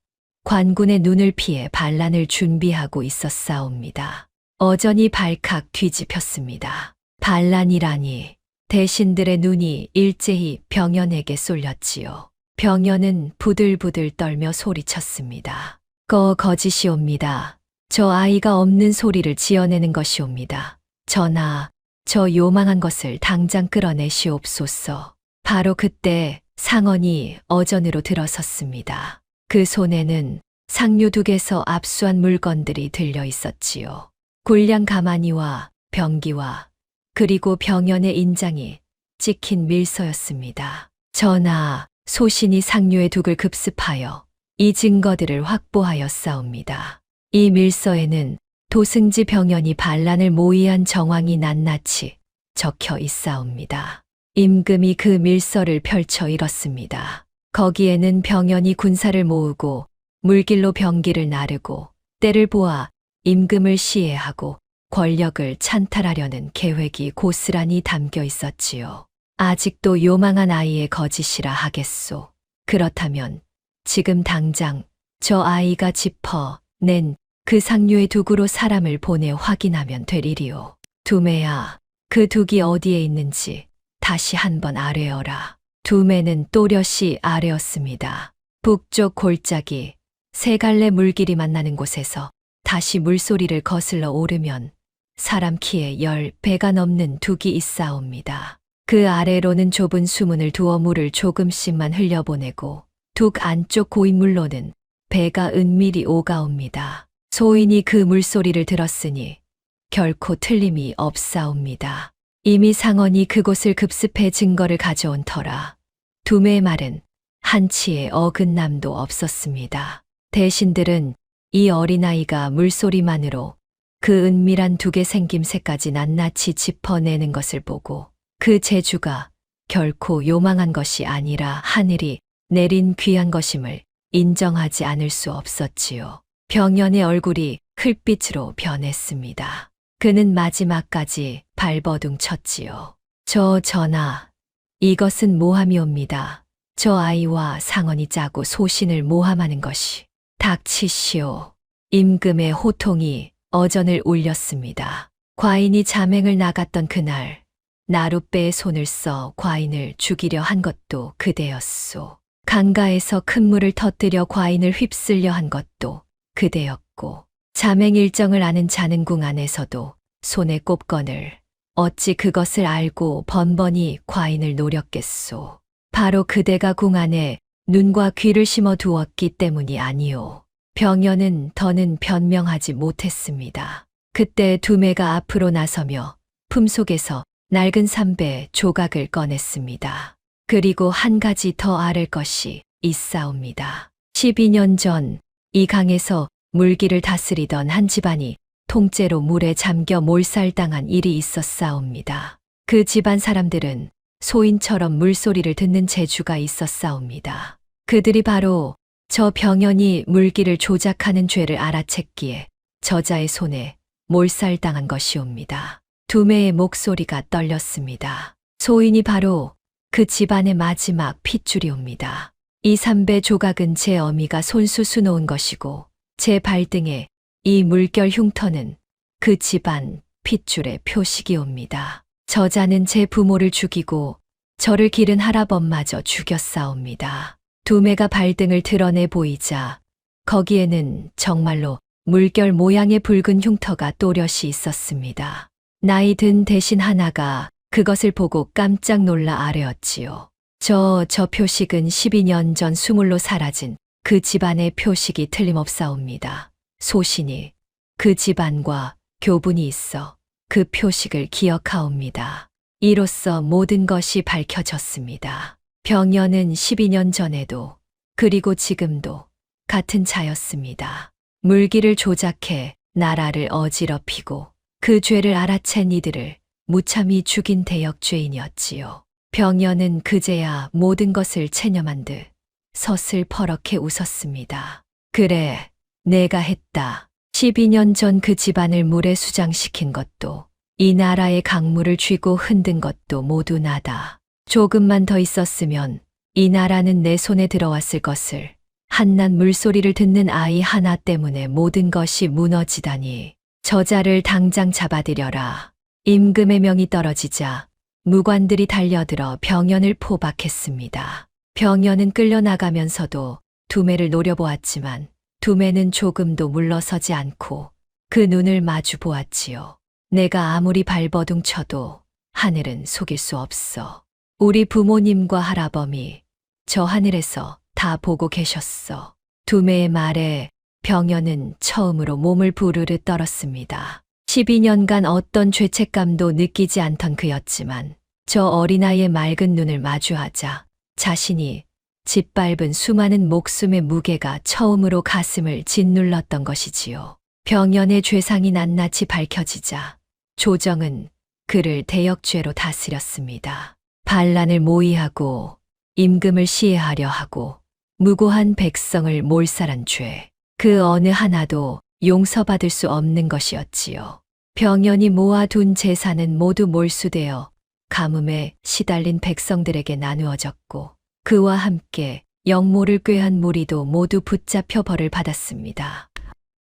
관군의 눈을 피해 반란을 준비하고 있었사옵니다. 어전이 발칵 뒤집혔습니다. 반란이라니 대신들의 눈이 일제히 병연에게 쏠렸지요. 병연은 부들부들 떨며 소리쳤습니다. 거짓이옵니다. 저 아이가 없는 소리를 지어내는 것이옵니다. 전하, 저 요망한 것을 당장 끌어내시옵소서. 바로 그때 상언이 어전으로 들어섰습니다. 그 손에는 상류둑에서 압수한 물건들이 들려 있었지요. 군량 가마니와 병기와 그리고 병연의 인장이 찍힌 밀서였습니다. 전하, 소신이 상류의 둑을 급습하여 이 증거들을 확보하였사옵니다. 이 밀서에는 도승지 병연이 반란을 모의한 정황이 낱낱이 적혀 있사옵니다. 임금이 그 밀서를 펼쳐 읽었습니다. 거기에는 병연이 군사를 모으고 물길로 병기를 나르고 때를 보아 임금을 시해하고 권력을 찬탈하려는 계획이 고스란히 담겨 있었지요. 아직도 요망한 아이의 거짓이라 하겠소. 그렇다면 지금 당장 저 아이가 짚어낸 그 상류의 둑으로 사람을 보내 확인하면 될 일이오. 두매야, 그 둑이 어디에 있는지 다시 한번 아뢰어라. 두매는 또렷이 아뢰었습니다. 북쪽 골짜기 세 갈래 물길이 만나는 곳에서 다시 물소리를 거슬러 오르면 사람 키에 10배가 넘는 둑이 있사옵니다. 그 아래로는 좁은 수문을 두어 물을 조금씩만 흘려보내고 둑 안쪽 고인물로는 배가 은밀히 오가옵니다. 소인이 그 물소리를 들었으니 결코 틀림이 없사옵니다. 이미 상언이 그곳을 급습해 증거를 가져온 터라 두매의 말은 한치의 어긋남도 없었습니다. 대신들은 이 어린아이가 물소리만으로 그 은밀한 두개 생김새까지 낱낱이 짚어내는 것을 보고 그 재주가 결코 요망한 것이 아니라 하늘이 내린 귀한 것임을 인정하지 않을 수 없었지요. 병연의 얼굴이 흙빛으로 변했습니다. 그는 마지막까지 발버둥 쳤지요. 저 전하, 이것은 모함이옵니다. 저 아이와 상언이 짜고 소신을 모함하는 것이. 닥치시오. 임금의 호통이 어전을 울렸습니다. 과인이 자맹을 나갔던 그날 나룻배에 손을 써 과인을 죽이려 한 것도 그대였소. 강가에서 큰 물을 터뜨려 과인을 휩쓸려 한 것도 그대였고 자맹 일정을 아는 자는궁 안에서도 손에 꼽건을 어찌 그것을 알고 번번이 과인을 노렸겠소. 바로 그대가 궁 안에 눈과 귀를 심어 두었기 때문이 아니오. 병연은 더는 변명하지 못했습니다. 그때 두매가 앞으로 나서며 품속에서 낡은 삼배 조각을 꺼냈습니다. 그리고 한 가지 더 아를 것이 있사옵니다. 12년 전 이 강에서 물기를 다스리던 한 집안이 통째로 물에 잠겨 몰살당한 일이 있었사옵니다. 그 집안 사람들은 소인처럼 물소리를 듣는 재주가 있었사옵니다. 그들이 바로 저 병연이 물기를 조작하는 죄를 알아챘기에 저자의 손에 몰살당한 것이옵니다. 두매의 목소리가 떨렸습니다. 소인이 바로 그 집안의 마지막 핏줄이옵니다. 이 삼배 조각은 제 어미가 손수 수놓은 것이고 제 발등에 이 물결 흉터는 그 집안 핏줄의 표식이옵니다. 저자는 제 부모를 죽이고 저를 기른 할아범마저 죽였사옵니다. 두매가 발등을 드러내 보이자 거기에는 정말로 물결 모양의 붉은 흉터가 또렷이 있었습니다. 나이 든 대신 하나가 그것을 보고 깜짝 놀라 아뢰었지요. 저 표식은 12년 전 수물로 사라진 그 집안의 표식이 틀림없사옵니다. 소신이 그 집안과 교분이 있어 그 표식을 기억하옵니다. 이로써 모든 것이 밝혀졌습니다. 병연은 12년 전에도 그리고 지금도 같은 자였습니다. 물기를 조작해 나라를 어지럽히고 그 죄를 알아챈 이들을 무참히 죽인 대역죄인이었지요. 병연은 그제야 모든 것을 체념한 듯 서슬퍼렇게 웃었습니다. 그래, 내가 했다. 12년 전 그 집안을 물에 수장시킨 것도 이 나라의 강물을 쥐고 흔든 것도 모두 나다. 조금만 더 있었으면 이 나라는 내 손에 들어왔을 것을 한낱 물소리를 듣는 아이 하나 때문에 모든 것이 무너지다니. 저자를 당장 잡아들여라. 임금의 명이 떨어지자 무관들이 달려들어 병연을 포박했습니다. 병연은 끌려나가면서도 두매를 노려보았지만 두매는 조금도 물러서지 않고 그 눈을 마주 보았지요. 내가 아무리 발버둥 쳐도 하늘은 속일 수 없어. 우리 부모님과 할아범이 저 하늘에서 다 보고 계셨어. 두매의 말에 병연은 처음으로 몸을 부르르 떨었습니다. 12년간 어떤 죄책감도 느끼지 않던 그였지만 저 어린아이의 맑은 눈을 마주하자 자신이 짓밟은 수많은 목숨의 무게가 처음으로 가슴을 짓눌렀던 것이지요. 병연의 죄상이 낱낱이 밝혀지자 조정은 그를 대역죄로 다스렸습니다. 반란을 모의하고 임금을 시해하려 하고 무고한 백성을 몰살한 죄, 그 어느 하나도 용서받을 수 없는 것이었지요. 병연이 모아둔 재산은 모두 몰수되어 가뭄에 시달린 백성들에게 나누어졌고 그와 함께 영모를 꾀한 무리도 모두 붙잡혀 벌을 받았습니다.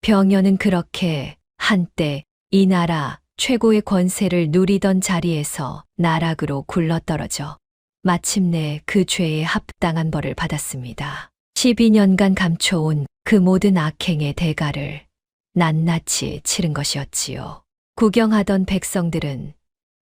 병연은 그렇게 한때 이 나라 최고의 권세를 누리던 자리에서 나락으로 굴러떨어져 마침내 그 죄에 합당한 벌을 받았습니다. 12년간 감춰온 그 모든 악행의 대가를 낱낱이 치른 것이었지요. 구경하던 백성들은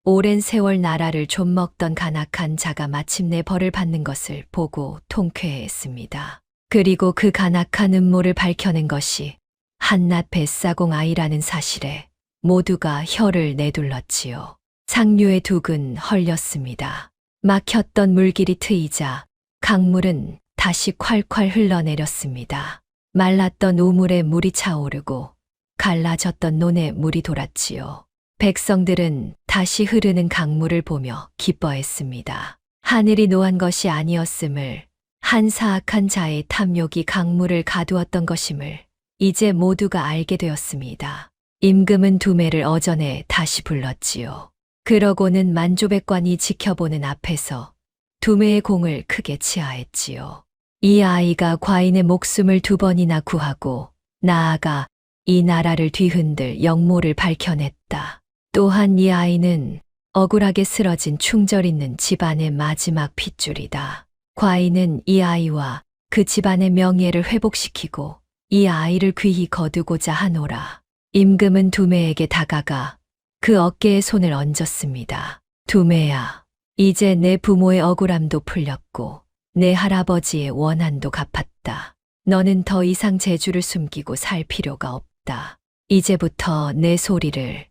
오랜 세월 나라를 좀먹던 간악한 자가 마침내 벌을 받는 것을 보고 통쾌해했습니다. 그리고 그 간악한 음모를 밝혀낸 것이 한낱 뱃사공 아이라는 사실에 모두가 혀를 내둘렀지요. 상류의 둑은 헐렸습니다. 막혔던 물길이 트이자 강물은 다시 콸콸 흘러내렸습니다. 말랐던 우물에 물이 차오르고 갈라졌던 논에 물이 돌았지요. 백성들은 다시 흐르는 강물을 보며 기뻐했습니다. 하늘이 노한 것이 아니었음을, 한 사악한 자의 탐욕이 강물을 가두었던 것임을 이제 모두가 알게 되었습니다. 임금은 두매를 어전에 다시 불렀지요. 그러고는 만조백관이 지켜보는 앞에서 두매의 공을 크게 치하했지요. 이 아이가 과인의 목숨을 2번이나 구하고 나아가 이 나라를 뒤흔들 영모를 밝혀냈다. 또한 이 아이는 억울하게 쓰러진 충절 있는 집안의 마지막 핏줄이다. 과인은 이 아이와 그 집안의 명예를 회복시키고 이 아이를 귀히 거두고자 하노라. 임금은 두매에게 다가가 그 어깨에 손을 얹었습니다. 두매야, 이제 내 부모의 억울함도 풀렸고 내 할아버지의 원한도 갚았다. 너는 더 이상 재주를 숨기고 살 필요가 없다. 이제부터 내 소리를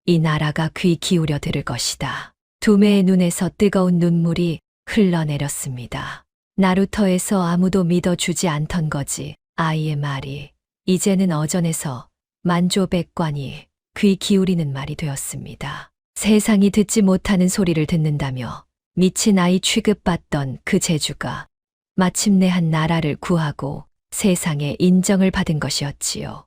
이 나라가 귀 기울여 들을 것이다. 두매의 눈에서 뜨거운 눈물이 흘러내렸습니다. 나루터에서 아무도 믿어주지 않던 거지. 아이의 말이 이제는 어전에서 만조백관이 귀 기울이는 말이 되었습니다. 세상이 듣지 못하는 소리를 듣는다며 미친 아이 취급받던 그 재주가 마침내 한 나라를 구하고 세상의 인정을 받은 것이었지요.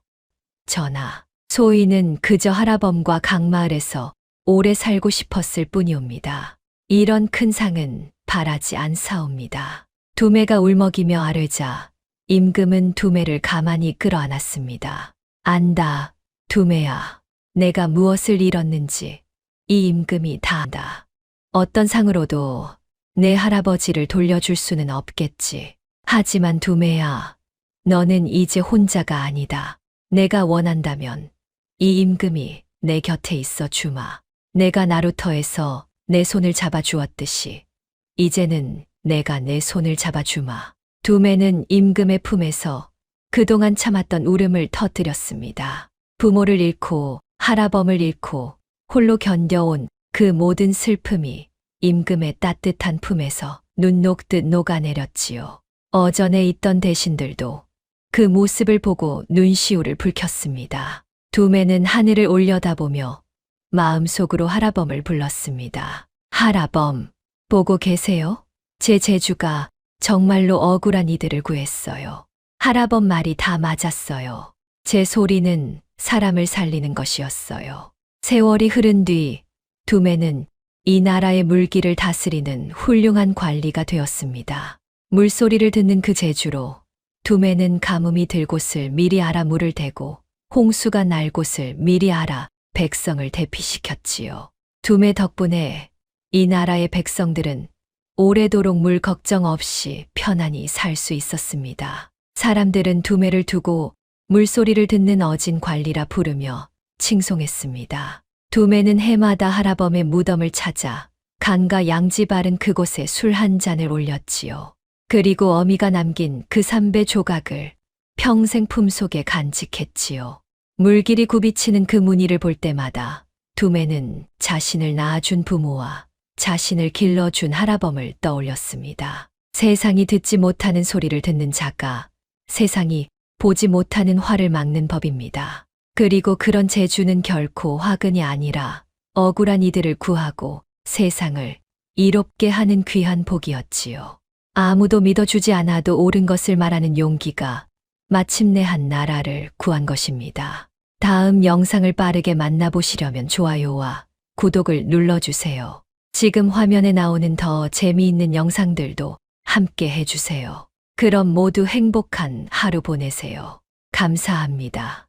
전하, 소인은 그저 하라범과 강마을에서 오래 살고 싶었을 뿐이옵니다. 이런 큰 상은 바라지 않사옵니다. 두매가 울먹이며 아뢰자 임금은 두매를 가만히 끌어안았습니다. 안다, 두매야. 내가 무엇을 잃었는지 이 임금이 다 안다. 어떤 상으로도 내 할아버지를 돌려줄 수는 없겠지. 하지만 두매야, 너는 이제 혼자가 아니다. 내가 원한다면 이 임금이 내 곁에 있어 주마. 내가 나루터에서 내 손을 잡아주었듯이 이제는 내가 내 손을 잡아주마. 두매는 임금의 품에서 그동안 참았던 울음을 터뜨렸습니다. 부모를 잃고 할아범을 잃고 홀로 견뎌온 그 모든 슬픔이 임금의 따뜻한 품에서 눈 녹듯 녹아내렸지요. 어전에 있던 대신들도 그 모습을 보고 눈시울을 붉혔습니다. 두매는 하늘을 올려다보며 마음속으로 할아범을 불렀습니다. 할아범, 보고 계세요? 제 재주가 정말로 억울한 이들을 구했어요. 할아범 말이 다 맞았어요. 제 소리는 사람을 살리는 것이었어요. 세월이 흐른 뒤 두매는 이 나라의 물길을 다스리는 훌륭한 관리가 되었습니다. 물소리를 듣는 그 재주로 두매는 가뭄이 들 곳을 미리 알아 물을 대고 홍수가 날 곳을 미리 알아 백성을 대피시켰지요. 두매 덕분에 이 나라의 백성들은 오래도록 물 걱정 없이 편안히 살 수 있었습니다. 사람들은 두매를 두고 물소리를 듣는 어진 관리라 부르며 칭송했습니다. 두매는 해마다 할아범의 무덤을 찾아 강과 양지 바른 그곳에 술 한 잔을 올렸지요. 그리고 어미가 남긴 그 삼배 조각을 평생 품속에 간직했지요. 물길이 굽이치는 그 무늬를 볼 때마다 두매는 자신을 낳아준 부모와 자신을 길러준 할아범을 떠올렸습니다. 세상이 듣지 못하는 소리를 듣는 자가 세상이 보지 못하는 화를 막는 법입니다. 그리고 그런 재주는 결코 화근이 아니라 억울한 이들을 구하고 세상을 이롭게 하는 귀한 복이었지요. 아무도 믿어주지 않아도 옳은 것을 말하는 용기가 마침내 한 나라를 구한 것입니다. 다음 영상을 빠르게 만나보시려면 좋아요와 구독을 눌러주세요. 지금 화면에 나오는 더 재미있는 영상들도 함께 해주세요. 그럼 모두 행복한 하루 보내세요. 감사합니다.